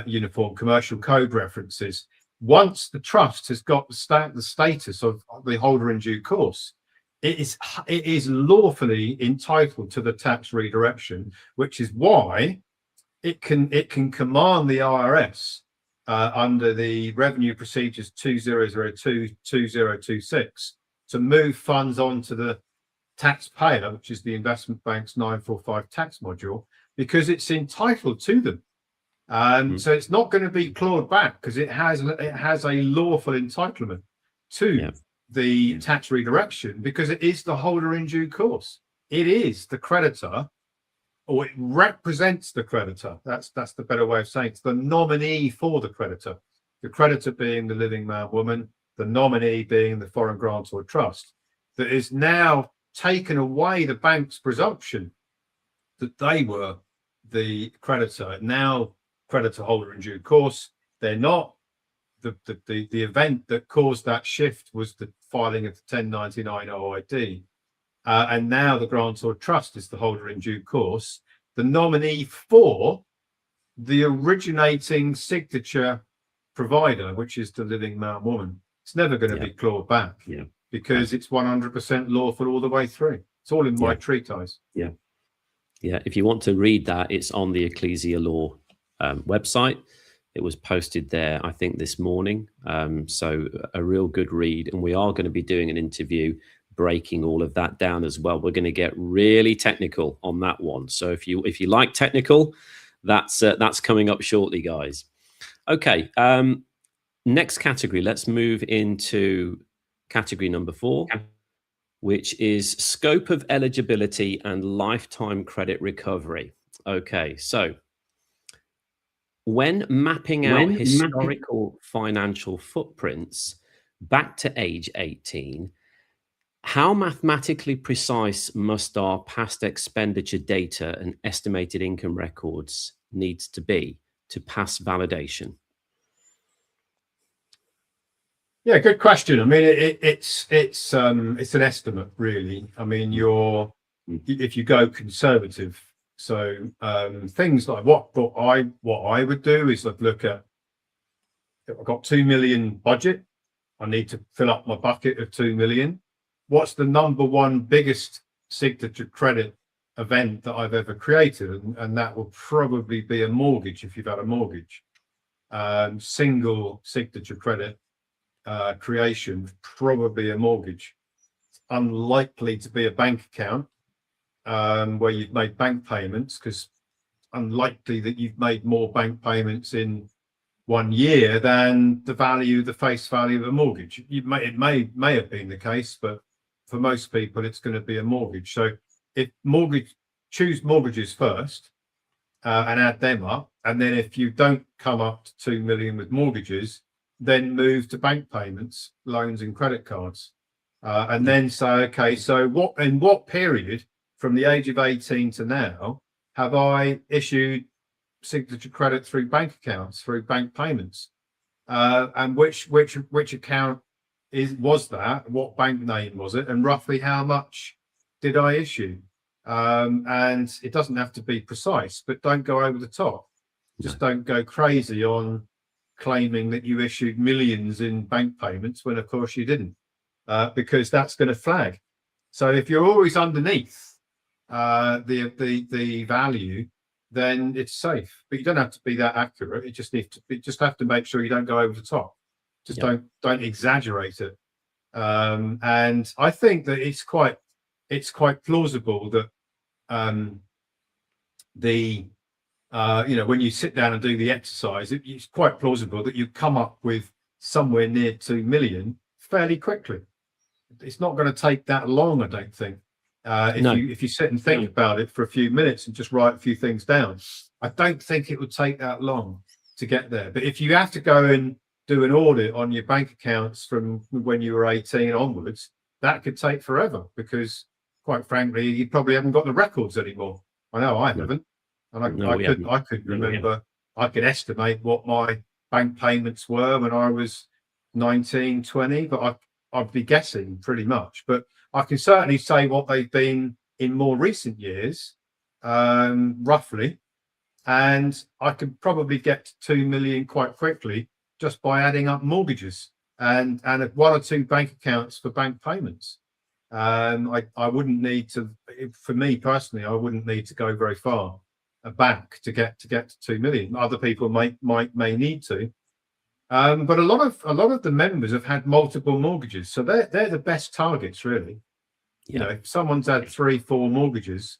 S2: Uniform Commercial Code references. Once the trust has got the status of the holder in due course, it is lawfully entitled to the tax redirection, which is why it can command the IRS under the Revenue Procedures 2002-2026 to move funds onto the taxpayer, which is the investment bank's 945 tax module, because it's entitled to them. So it's not going to be clawed back because it has a lawful entitlement to the tax redirection, because it is the holder in due course. It is the creditor, or it represents the creditor. That's the better way of saying it. It's the nominee for the creditor being the living man, woman, the nominee being the foreign grantor trust, that is now taken away the bank's presumption that they were the creditor. Now creditor holder in due course. They're not. The event that caused that shift was the filing of the 1099 OID. And now the grantor trust is the holder in due course, the nominee for the originating signature provider, which is the living man, woman. It's never going to be clawed back because it's 100% lawful all the way through. It's all in my treatise.
S1: Yeah. If you want to read that, it's on the Ecclesia Law website. It was posted there, I think, this morning. So a real good read. And we are going to be doing an interview breaking all of that down as well. We're going to get really technical on that one. So if you like technical, that's coming up shortly, guys. Okay. Next category. Let's move into category number 4, which is scope of eligibility and lifetime credit recovery. Okay. So when mapping out historical financial footprints back to age 18, how mathematically precise must our past expenditure data and estimated income records needs to be to pass validation?
S2: Yeah, good question. I mean, it's an estimate, really. I mean, if you go conservative. So things like what I would do is I'd look at, if I've got 2 million budget, I need to fill up my bucket of 2 million. What's the number one biggest signature credit event that I've ever created? And that will probably be a mortgage if you've had a mortgage. Single signature credit creation, probably a mortgage. It's unlikely to be a bank account where you've made bank payments, because unlikely that you've made more bank payments in 1 year than the face value of a mortgage. It may have been the case, but for most people it's going to be a mortgage. So choose mortgages first and add them up, and then if you don't come up to 2 million with mortgages, then move to bank payments, loans and credit cards, and then say, okay, so in what period from the age of 18 to now have I issued signature credit through bank accounts, through bank payments, and which account was that? What bank name was it? And roughly how much did I issue? And it doesn't have to be precise, but don't go over the top. Just don't go crazy on claiming that you issued millions in bank payments when of course you didn't, because that's going to flag. So if you're always underneath the value, then it's safe. But you don't have to be that accurate. You just have to make sure you don't go over the top. Just don't exaggerate it. And I think that it's quite plausible that when you sit down and do the exercise, it's quite plausible that you come up with somewhere near 2 million fairly quickly. It's not going to take that long, I don't think. If you sit and think about it for a few minutes and just write a few things down, I don't think it would take that long to get there. But if you have to go and do an audit on your bank accounts from when you were 18 onwards, that could take forever, because quite frankly, you probably haven't got the records anymore. I know I haven't. And I could remember, I could estimate what my bank payments were when I was 19, 20, but I'd be guessing pretty much. But I can certainly say what they've been in more recent years, roughly. And I could probably get to 2 million quite quickly just by adding up mortgages and 1 or 2 bank accounts for bank payments. I wouldn't need to, for me personally, I wouldn't need to go very far back to get to 2 million. Other people may need to. But a lot of the members have had multiple mortgages, so they're the best targets, really. You know, if someone's had 3-4 mortgages,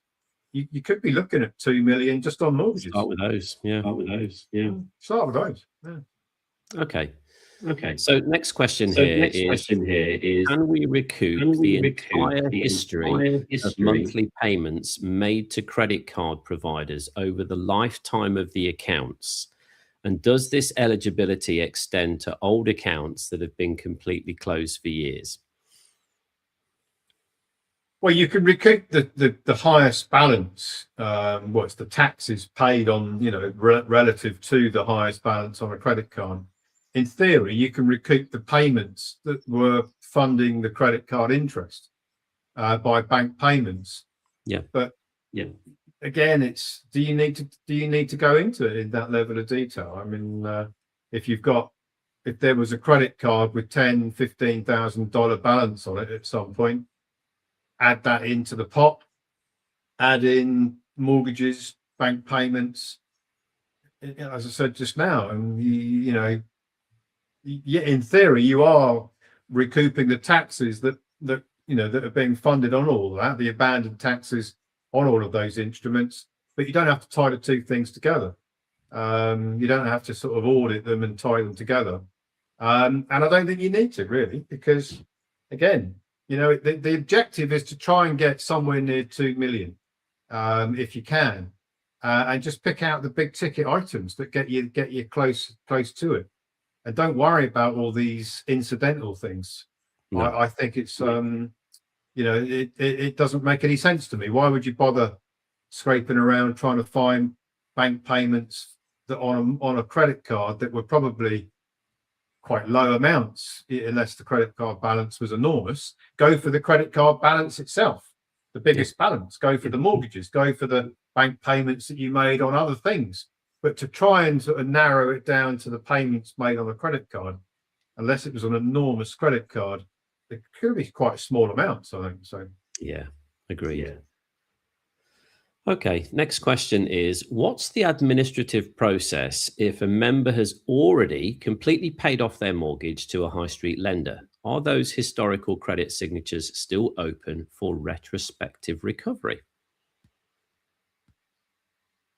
S2: you could be looking at 2 million just on mortgages.
S1: Start with those,
S2: Start with those. Yeah.
S1: Okay. So next question here is: can we recoup the entire history of monthly payments made to credit card providers over the lifetime of the accounts? And does this eligibility extend to old accounts that have been completely closed for years?
S2: Well, you can recoup the highest balance. What's the taxes paid on, relative to the highest balance on a credit card. In theory, you can recoup the payments that were funding the credit card interest by bank payments. But again, it's do you need to go into it in that level of detail? I mean, if there was a credit card with $10,000-$15,000 balance on it at some point, add that into the pot, add in mortgages, bank payments. As I said just now, and in theory, you are recouping the taxes that are being funded on all of that, the abandoned taxes on all of those instruments, but you don't have to tie the two things together. You don't have to sort of audit them and tie them together. And I don't think you need to, really, because again, the objective is to try and get somewhere near 2 million, if you can, and just pick out the big ticket items that get you close to it. And don't worry about all these incidental things. No. I think it's it doesn't make any sense to me. Why would you bother scraping around trying to find bank payments that on a credit card that were probably quite low amounts, unless the credit card balance was enormous? Go for the credit card balance itself, the biggest balance. Go for the mortgages. Go for the bank payments that you made on other things. But to try and sort of narrow it down to the payments made on a credit card, unless it was an enormous credit card, it could be quite small amounts, I think. So
S1: yeah, agreed. Yeah. Okay, next question is: what's the administrative process if a member has already completely paid off their mortgage to a high street lender? Are those historical credit signatures still open for retrospective recovery?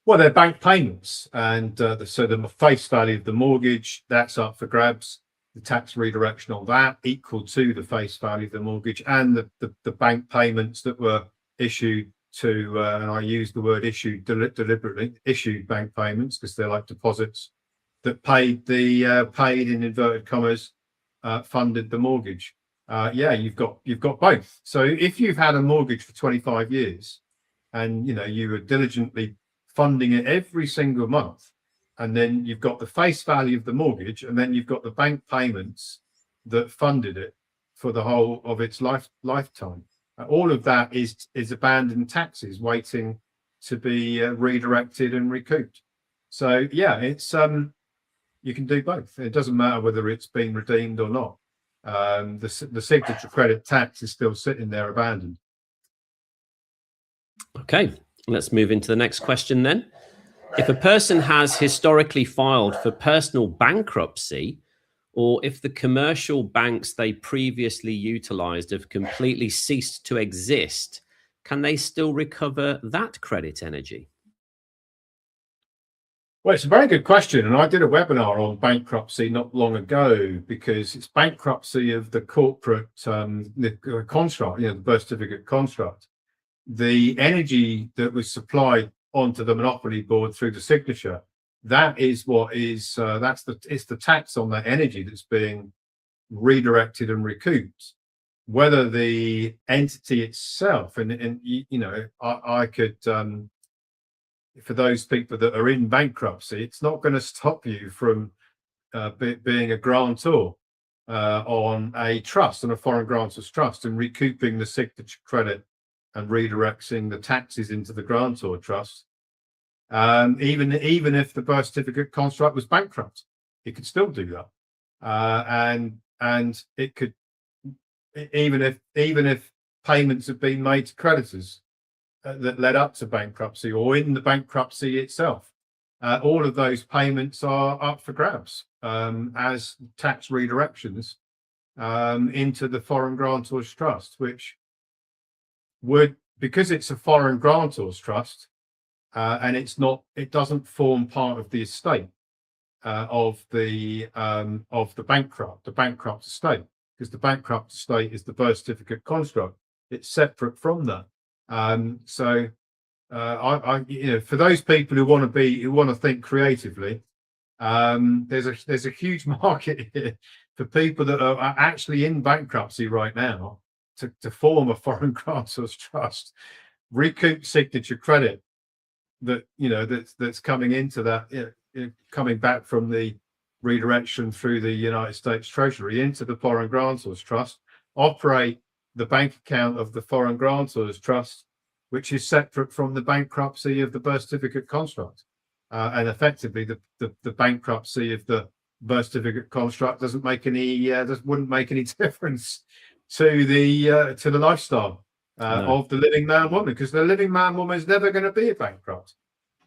S2: Well, they're bank payments, and so the face value of the mortgage, that's up for grabs. The tax redirection on that equal to the face value of the mortgage, and the bank payments that were issued to, and I use the word issued deliberately, issued bank payments, because they're like deposits that paid in inverted commas, funded the mortgage. You've got both. So if you've had a mortgage for 25 years, and you were diligently funding it every single month, and then you've got the face value of the mortgage, and then you've got the bank payments that funded it, for the whole of its lifetime. All of that is abandoned taxes waiting to be redirected and recouped. So yeah, it's you can do both. It doesn't matter whether it's been redeemed or not. The signature credit tax is still sitting there abandoned.
S1: Okay, let's move into the next question then. If a person has historically filed for personal bankruptcy, or if the commercial banks they previously utilized have completely ceased to exist, can they still recover that credit energy?
S2: Well, it's a very good question. And I did a webinar on bankruptcy not long ago, because it's bankruptcy of the corporate the construct, the birth certificate construct. The energy that was supplied onto the monopoly board through the signature, that is what is it's the tax on that energy that's being redirected and recouped. Whether the entity itself, and I could for those people that are in bankruptcy, it's not going to stop you from being a grantor on a trust, on a foreign grantor's trust, and recouping the signature credit and redirecting the taxes into the grantor trust. Even if the birth certificate construct was bankrupt, it could still do that. And it could, even if payments have been made to creditors that led up to bankruptcy, or in the bankruptcy itself, all of those payments are up for grabs as tax redirections into the foreign grantor's trust, which would, because it's a foreign grantor's trust, and it doesn't form part of the estate of the bankrupt estate, because the bankrupt estate is the birth certificate construct. It's separate from that. So for those people who want to think creatively, there's a huge market here for people that are actually in bankruptcy right now to form a foreign grantor's trust, recoup signature credit that's coming into that, coming back from the redirection through the United States Treasury into the foreign grantor's trust, operate the bank account of the foreign grantor's trust, which is separate from the bankruptcy of the birth certificate construct, and effectively the bankruptcy of the birth certificate construct wouldn't make any difference to the lifestyle of the living man woman, because the living man woman is never going to be a bankrupt.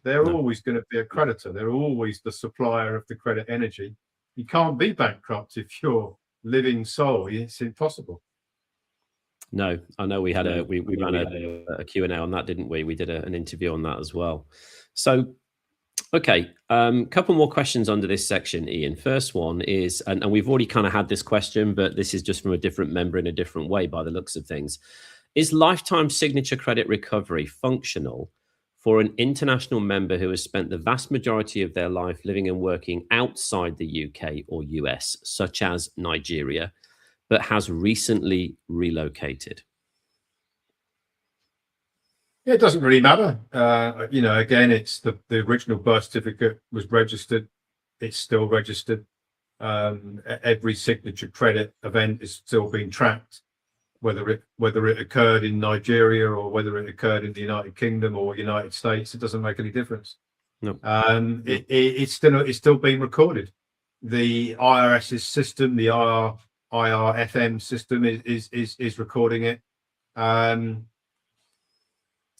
S2: They're always going to be a creditor. They're always the supplier of the credit energy. You can't be bankrupt if you're living soul. It's impossible.
S1: No, I know we had we ran a Q&A on that, didn't we? We did an interview on that as well. So, okay, couple more questions under this section, Ian. First one is, and we've already kind of had this question, but this is just from a different member in a different way by the looks of things. Is lifetime signature credit recovery functional for an international member who has spent the vast majority of their life living and working outside the UK or US, such as Nigeria, but has recently relocated?
S2: It doesn't really matter. Again, it's the original birth certificate was registered. It's still registered. Every signature credit event is still being tracked, whether it occurred in Nigeria or whether it occurred in the United Kingdom or United States. It doesn't make any difference.
S1: No.
S2: It's still being recorded. The IRS's system, the IRFM system is recording it.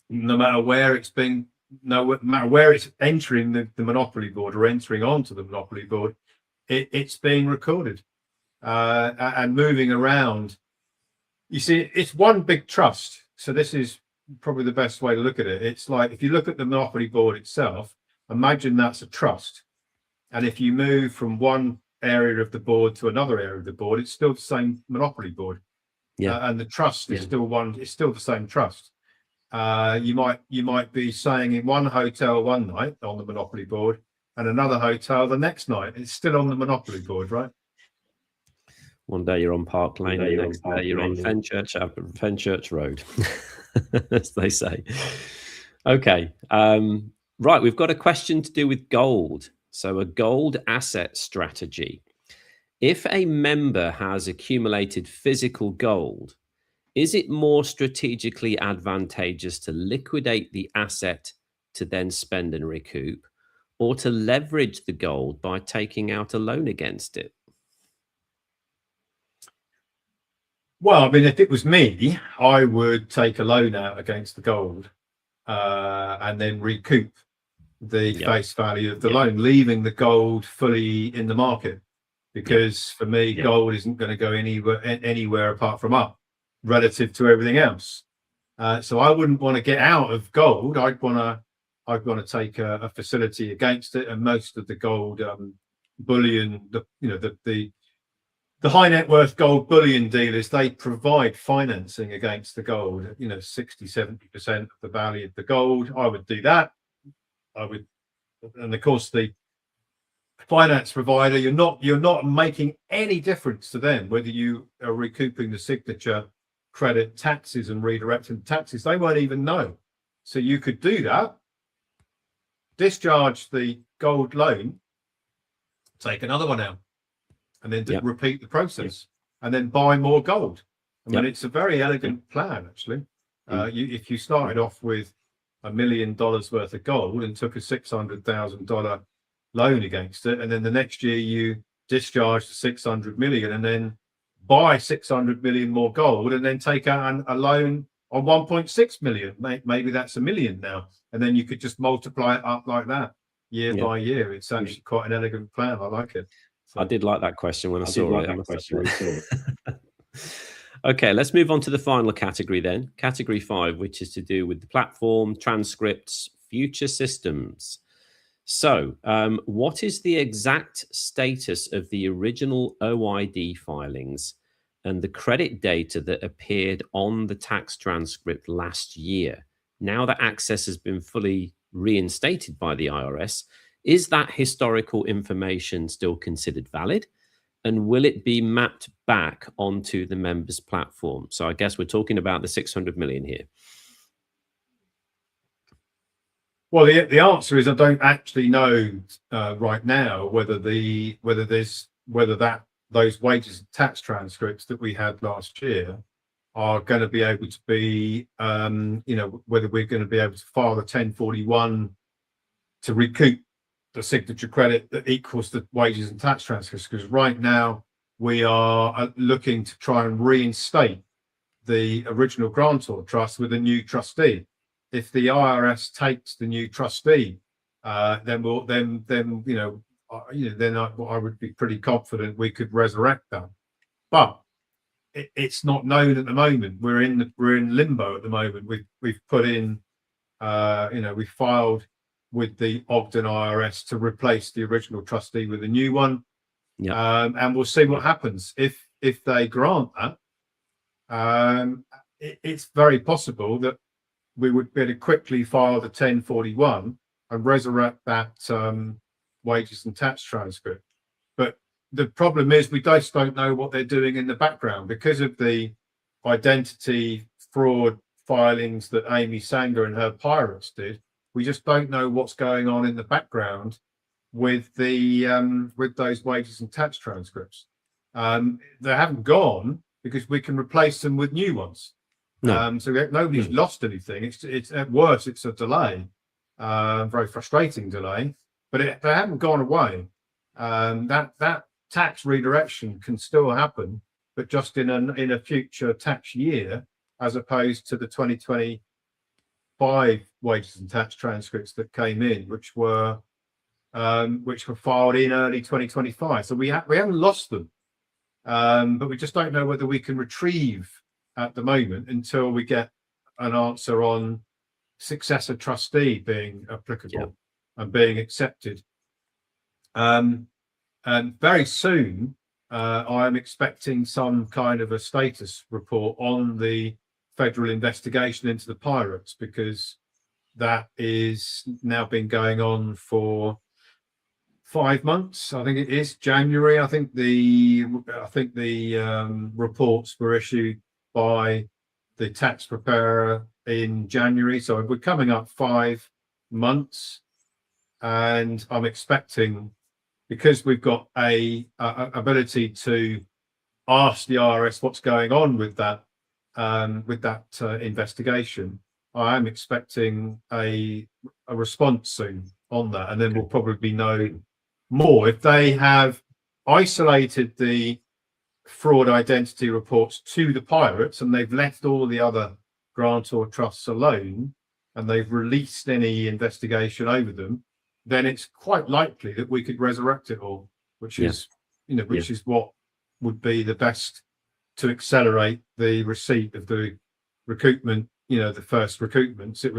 S2: No matter where it's entering the monopoly board or entering onto the monopoly board, it's being recorded and moving around. You see, it's one big trust. So this is probably the best way to look at it. It's like, if you look at the monopoly board itself, imagine that's a trust. And if you move from one area of the board to another area of the board, it's still the same monopoly board. Yeah. And the trust is still it's still the same trust. You might be staying in one hotel one night on the monopoly board and another hotel the next night. It's still on the monopoly board, right?
S1: One day you're on Park Lane, the next day you're on Fenchurch Road, as they say. Okay, right, we've got a question to do with gold. So a gold asset strategy. If a member has accumulated physical gold, is it more strategically advantageous to liquidate the asset to then spend and recoup, or to leverage the gold by taking out a loan against it?
S2: Well, I mean, if it was me, I would take a loan out against the gold and then recoup the face value of the loan, leaving the gold fully in the market. Because for me, gold isn't going to go anywhere apart from up relative to everything else. So I wouldn't want to get out of gold. I'd want to take a facility against it, and most of the gold bullion, the high net worth gold bullion dealers, they provide financing against the gold, 60-70% of the value of the gold. I would do that. And of course the finance provider, you're not making any difference to them whether you are recouping the signature credit taxes and redirecting taxes. They won't even know. So you could do that, discharge the gold loan, take another one out, and then repeat the process, and then buy more gold. I mean, it's a very elegant plan, actually. If you started off with $1 million worth of gold and took a $600,000 loan against it, and then the next year you discharge the 600 million and then buy 600 million more gold, and then take out a loan on 1.6 million, maybe that's $1 million now, and then you could just multiply it up like that year by year. It's actually quite an elegant plan. I like it.
S1: I did like that question when I saw it. Okay, let's move on to the final category then. Category 5, which is to do with the platform, transcripts, future systems. So what is the exact status of the original OID filings and the credit data that appeared on the tax transcript last year? Now that access has been fully reinstated by the IRS, is that historical information still considered valid? And will it be mapped back onto the members' platform? So I guess we're talking about the 600 million here.
S2: Well, the answer is I don't actually know right now whether those wages and tax transcripts that we had last year are going to be able to be, whether we're going to be able to file the 1041 to recoup the signature credit that equals the wages and tax transcripts. Because right now we are looking to try and reinstate the original grantor trust with a new trustee. If the IRS takes the new trustee, then I would be pretty confident we could resurrect that. But it's not known at the moment. We're in limbo at the moment. We've put in, we filed with the Ogden IRS to replace the original trustee with a new one, and we'll see what happens. If they grant that, it's very possible that we would better quickly file the 1041 and resurrect that wages and tax transcript. But the problem is we just don't know what they're doing in the background because of the identity fraud filings that Amy Sanger and her pirates did. We just don't know what's going on in the background with those wages and tax transcripts. They haven't gone because we can replace them with new ones. No. So nobody's lost anything. It's at worst, it's a delay, very frustrating delay, but they haven't gone away. That tax redirection can still happen, but just in a future tax year, as opposed to the 2025 wages and tax transcripts that came in, which were filed in early 2025. So we haven't lost them, but we just don't know whether we can retrieve at the moment until we get an answer on successor trustee being applicable and being accepted. And very soon, I am expecting some kind of a status report on the federal investigation into the pirates, because that is now been going on for 5 months. I think it is January. I think the reports were issued by the tax preparer in January, so we're coming up 5 months, and I'm expecting because we've got a ability to ask the IRS what's going on with that investigation, I am expecting a response soon on that, and then we'll probably know more. If they have isolated the fraud identity reports to the pirates and they've left all the other grantor trusts alone, and they've released any investigation over them, then it's quite likely that we could resurrect it all, which is, which is what would be the best to accelerate the receipt of the recoupment, the first recoupments. That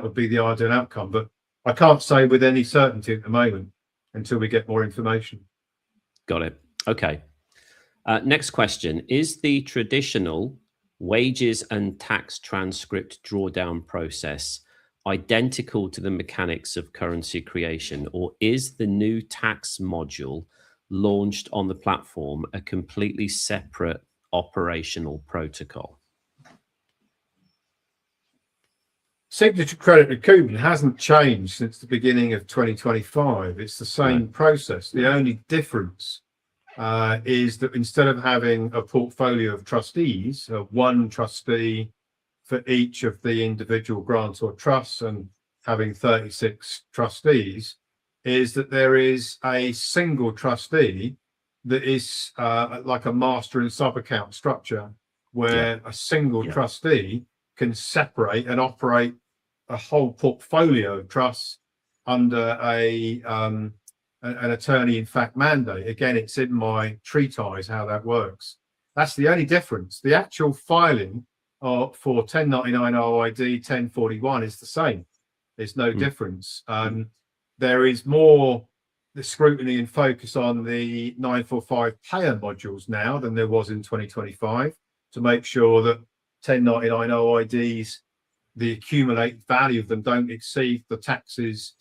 S2: would be the ideal outcome, but I can't say with any certainty at the moment until we get more information.
S1: Got it. Okay. Next question. Is the traditional wages and tax transcript drawdown process identical to the mechanics of currency creation, or is the new tax module launched on the platform a completely separate operational protocol?
S2: Signature credit recoupment hasn't changed since the beginning of 2025. It's the same process. The only difference is that instead of having a portfolio of trustees, one trustee for each of the individual grants or trusts, and having 36 trustees, is that there is a single trustee that is like a master and sub-account structure, where a single trustee can separate and operate a whole portfolio of trusts under an attorney-in-fact mandate. Again, it's in my treatise how that works. That's the only difference. The actual filing for 1099 OID 1041 is the same. There's no difference. There is more the scrutiny and focus on the 945 payer modules now than there was in 2025, to make sure that 1099 OIDs, the accumulated value of them, don't exceed the taxes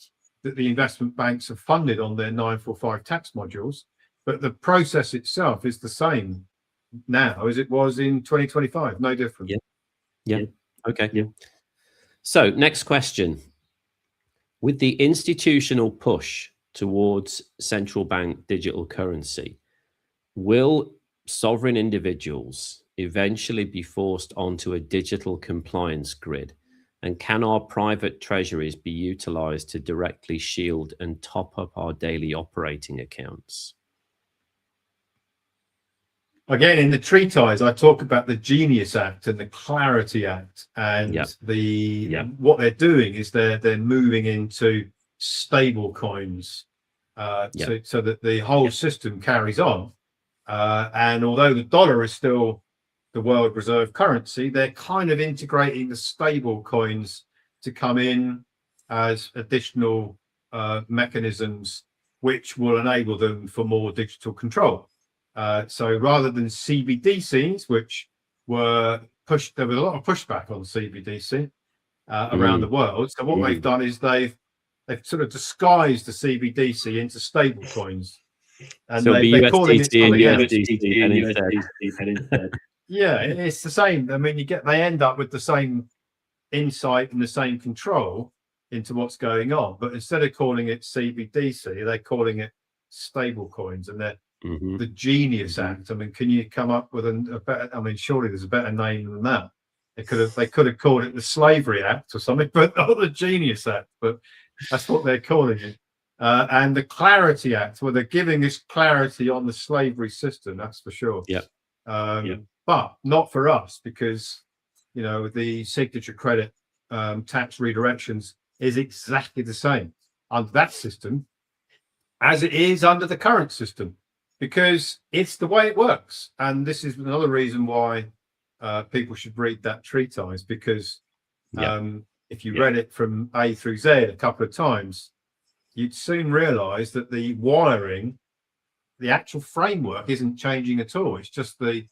S2: that the investment banks have funded on their 945 tax modules. But the process itself is the same now as it was in 2025. No different.
S1: Okay. So next question. With the institutional push towards central bank digital currency, will sovereign individuals eventually be forced onto a digital compliance grid? And can our private treasuries be utilized to directly shield and top up our daily operating accounts?
S2: Again, in the treatise, I talk about the Genius Act and the Clarity Act, and what they're doing is they're moving into stable coins, so that the whole system carries on. And although the dollar is still the world reserve currency, they're kind of integrating the stable coins to come in as additional mechanisms, which will enable them for more digital control. So rather than CBDCs, which were pushed, there was a lot of pushback on CBDC around the world. So what they've done is they've sort of disguised the CBDC into stable coins, and they're calling it USDC. Yeah, it's the same. I mean, they end up with the same insight and the same control into what's going on, but instead of calling it CBDC, they're calling it stable coins, and they're the Genius Act. I mean, can you come up with a better? I mean, surely there's a better name than that. They could have called it the Slavery Act or something, but not the Genius Act. But that's what they're calling it. And the Clarity Act, well, they're giving us clarity on the slavery system, that's for sure. But not for us, because the signature credit tax redirections is exactly the same under that system as it is under the current system, because it's the way it works. And this is another reason why people should read that treatise, because if you read it from A through Z a couple of times, you'd soon realize that the wiring, the actual framework, isn't changing at all. It's just the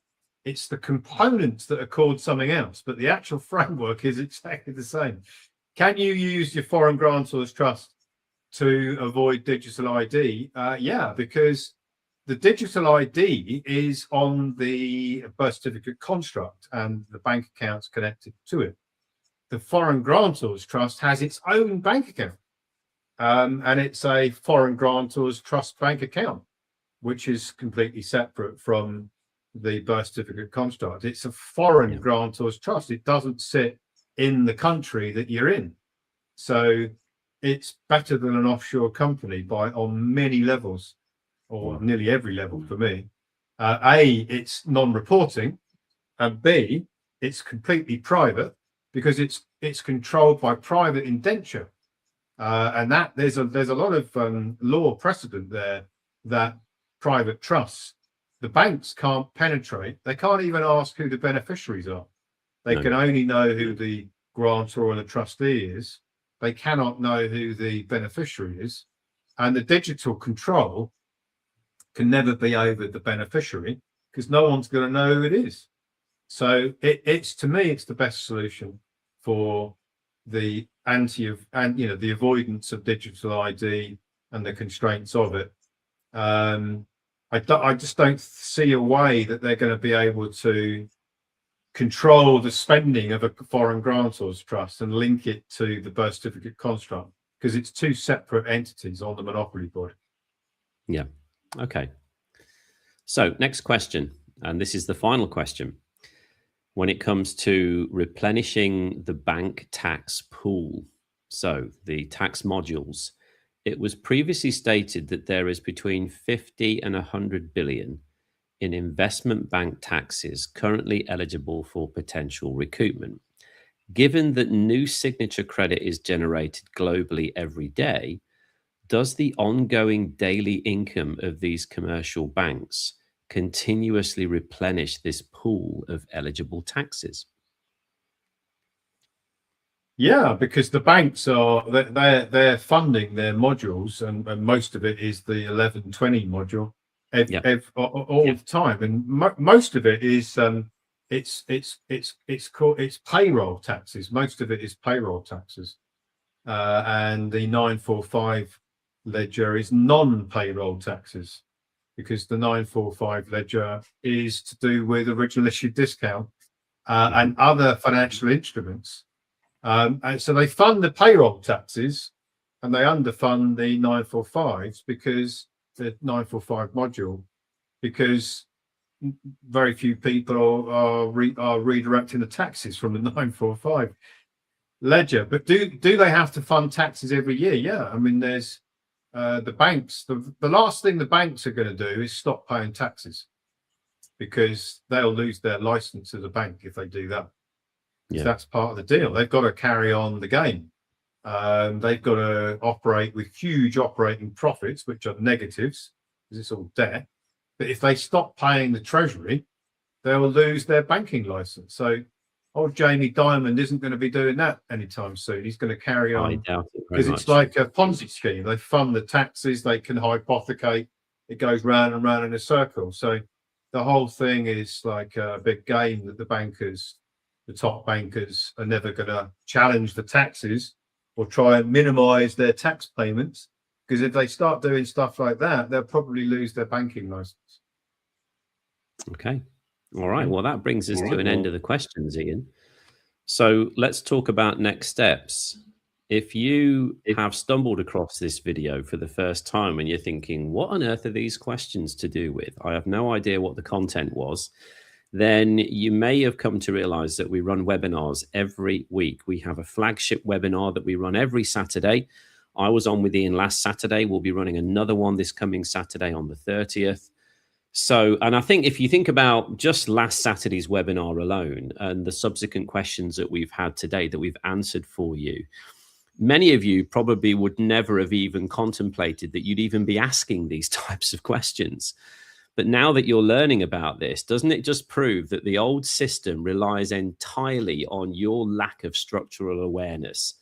S2: components that are called something else, but the actual framework is exactly the same. Can you use your foreign grantors trust to avoid digital ID? Yeah, because the digital ID is on the birth certificate construct and the bank accounts connected to it. The foreign grantors trust has its own bank account. and it's a foreign grantor's trust bank account, which is completely separate from the birth certificate construct. It's a foreign grantor's trust. It doesn't sit in the country that you're in. So it's better than an offshore company on many levels, or nearly every level for me. A, it's non-reporting, and B, it's completely private because it's controlled by private indenture, and that there's a lot of law precedent there that private trusts, the banks can't penetrate. They can't even ask who the beneficiaries are. They can only know who the grantor or the trustee is. They cannot know who the beneficiary is, and the digital control can never be over the beneficiary because no one's going to know who it is. So it's to me, it's the best solution for the the avoidance of digital ID and the constraints of it. I just don't see a way that they're going to be able to control the spending of a foreign grantor's trust and link it to the birth certificate construct, because it's two separate entities on the monopoly board.
S1: Yeah. Okay. So next question, and this is the final question. When it comes to replenishing the bank tax pool, so the tax modules, it was previously stated that there is between 50 and 100 billion in investment bank taxes currently eligible for potential recoupment. Given that new signature credit is generated globally every day, does the ongoing daily income of these commercial banks continuously replenish this pool of eligible taxes?
S2: Yeah, because the banks they're funding their modules, and most of it is the 1120 module all the time, and most of it is it's payroll taxes. Most of it is payroll taxes, and the 945 ledger is non-payroll taxes, because the 945 ledger is to do with original issue discount and other financial instruments. And so they fund the payroll taxes and they underfund the 945s, because the 945 module, because very few people are redirecting the taxes from the 945 ledger. But do they have to fund taxes every year? Yeah. I mean, there's the banks, the last thing the banks are going to do is stop paying taxes, because they'll lose their license as a bank if they do that. That's part of the deal. They've got to carry on the game. They've got to operate with huge operating profits, which are negatives because it's all debt. But if they stop paying the treasury, they will lose their banking license. So old Jamie Dimon isn't going to be doing that anytime soon. He's going to carry on, because it's like a Ponzi scheme. They fund the taxes, they can hypothecate, it goes round and round in a circle. So the whole thing is like a big game that the top bankers are never going to challenge the taxes or try and minimize their tax payments, because if they start doing stuff like that, they'll probably lose their banking license.
S1: Okay. All right. Well, that brings us to an end of the questions, Ian. So let's talk about next steps. If you have stumbled across this video for the first time and you're thinking, what on earth are these questions to do with? I have no idea what the content was. Then you may have come to realize that we run webinars every week. We have a flagship webinar that we run every Saturday. I was on with Ian last Saturday. We'll be running another one this coming Saturday on the 30th. So, and I think if you think about just last Saturday's webinar alone and the subsequent questions that we've had today that we've answered for you, many of you probably would never have even contemplated that you'd even be asking these types of questions. But now that you're learning about this, doesn't it just prove that the old system relies entirely on your lack of structural awareness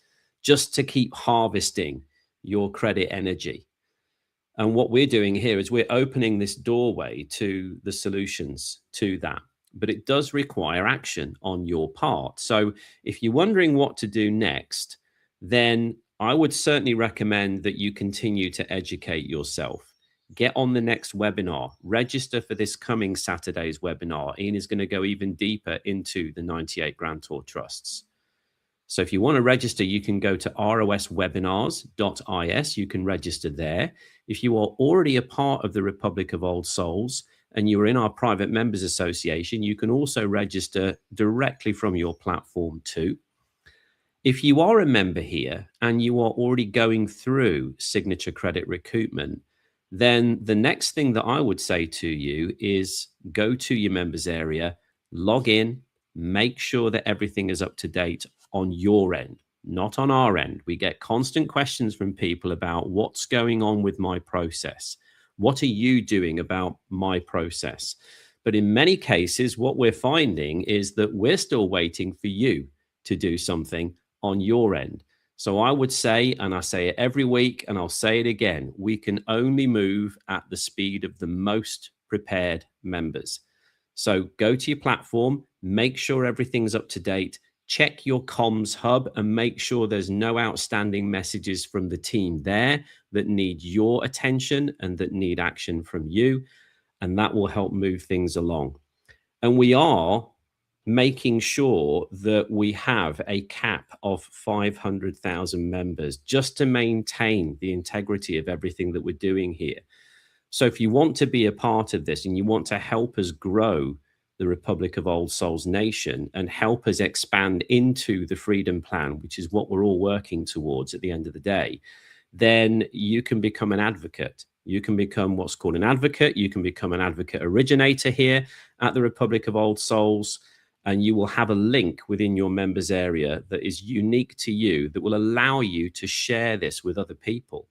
S1: just to keep harvesting your credit energy? And what we're doing here is we're opening this doorway to the solutions to that. But it does require action on your part. So if you're wondering what to do next, then I would certainly recommend that you continue to educate yourself. Get on the next webinar. Register for this coming Saturday's webinar. Ian is going to go even deeper into the 98 grantor trusts. So if you want to register, you can go to roswebinars.is. You can register there. If you are already a part of the Republic of Old Souls and you're in our private members association, you can also register directly from your platform too. If you are a member here and you are already going through signature credit recoupment, then the next thing that I would say to you is go to your members area, log in, make sure that everything is up to date on your end, not on our end. We get constant questions from people about what's going on with my process. What are you doing about my process? But in many cases, what we're finding is that we're still waiting for you to do something on your end. So I would say, and I say it every week, and I'll say it again, we can only move at the speed of the most prepared members. So go to your platform, make sure everything's up to date, check your comms hub and make sure there's no outstanding messages from the team there that need your attention and that need action from you. And that will help move things along. And we are making sure that we have a cap of 500,000 members just to maintain the integrity of everything that we're doing here. So if you want to be a part of this and you want to help us grow the Republic of Old Souls Nation and help us expand into the Freedom Plan, which is what we're all working towards at the end of the day, then you can become an advocate. You can become what's called an advocate. You can become an advocate originator here at the Republic of Old Souls, and you will have a link within your members area that is unique to you that will allow you to share this with other people.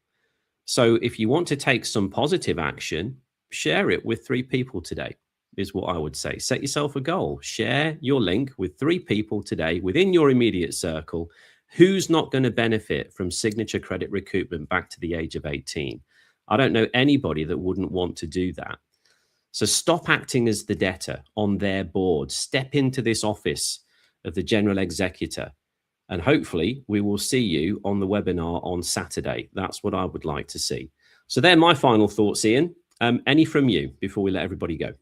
S1: So if you want to take some positive action, share it with 3 people today, is what I would say. Set yourself a goal. Share your link with 3 people today within your immediate circle. Who's not going to benefit from signature credit recoupment back to the age of 18? I don't know anybody that wouldn't want to do that. So stop acting as the debtor on their board. Step into this office of the General Executor. And hopefully we will see you on the webinar on Saturday. That's what I would like to see. So they're my final thoughts, Ian. Any from you before we let everybody go?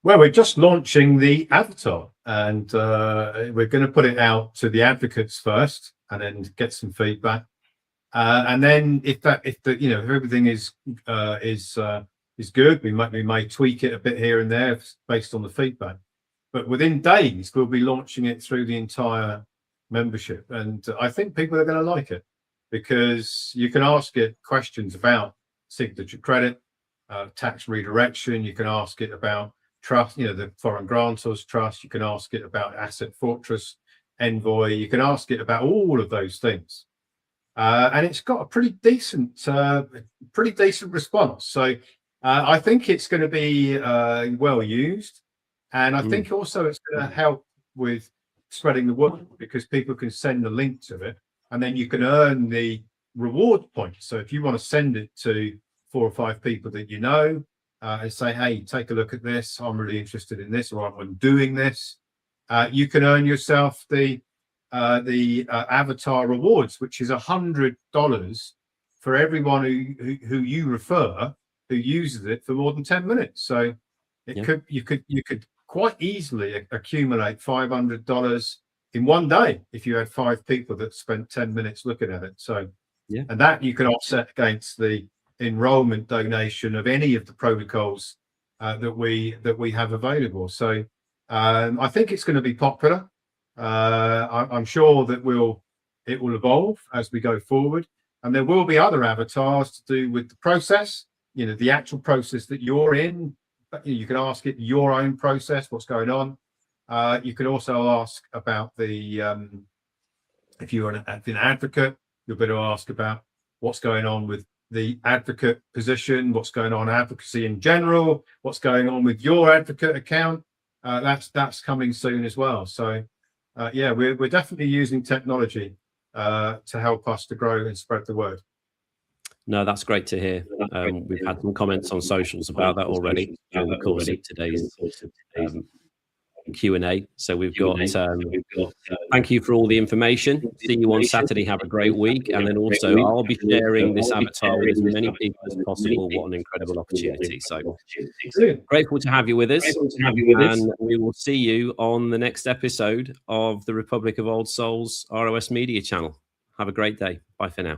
S2: Well, we're just launching the avatar, and we're going to put it out to the advocates first, and then get some feedback. And then if everything is good, we may tweak it a bit here and there based on the feedback. But within days, we'll be launching it through the entire membership, and I think people are going to like it because you can ask it questions about signature credit, tax redirection. You can ask it about trust, the foreign grantors trust. You can ask it about Asset Fortress, Envoy. You can ask it about all of those things, and it's got a pretty decent response. So I think it's going to be well used, and I think also it's going to help with spreading the word because people can send the link to it, and then you can earn the reward points. So if you want to send it to 4 or 5 people that you know and say, hey, take a look at this, I'm really interested in this, or I'm doing this, you can earn yourself the avatar rewards, which is $100 for everyone who you refer who uses it for more than 10 minutes. So you could quite easily accumulate $500 in one day if you had 5 people that spent 10 minutes looking at it. So and that you can offset against the enrollment donation of any of the protocols that we have available. So I think it's going to be popular. I'm sure that it will evolve as we go forward, and there will be other avatars to do with the process, the actual process that you're in. You can ask it your own process, what's going on. You can also ask about if you're an advocate, you'll better ask about what's going on with the advocate position, what's going on advocacy in general, what's going on with your advocate account. That's coming soon as well. So we're definitely using technology to help us to grow and spread the word.
S1: No, that's great to hear. We've had some comments on socials about that already during the course of today's Q&A. So we've got, thank you for all the information. See you on Saturday. Have a great week. And then also I'll be sharing this avatar with as many people as possible. What an incredible opportunity. So grateful to have you with us. And we will see you on the next episode of the Republic of Old Souls ROS Media channel. Have a great day. Bye for now.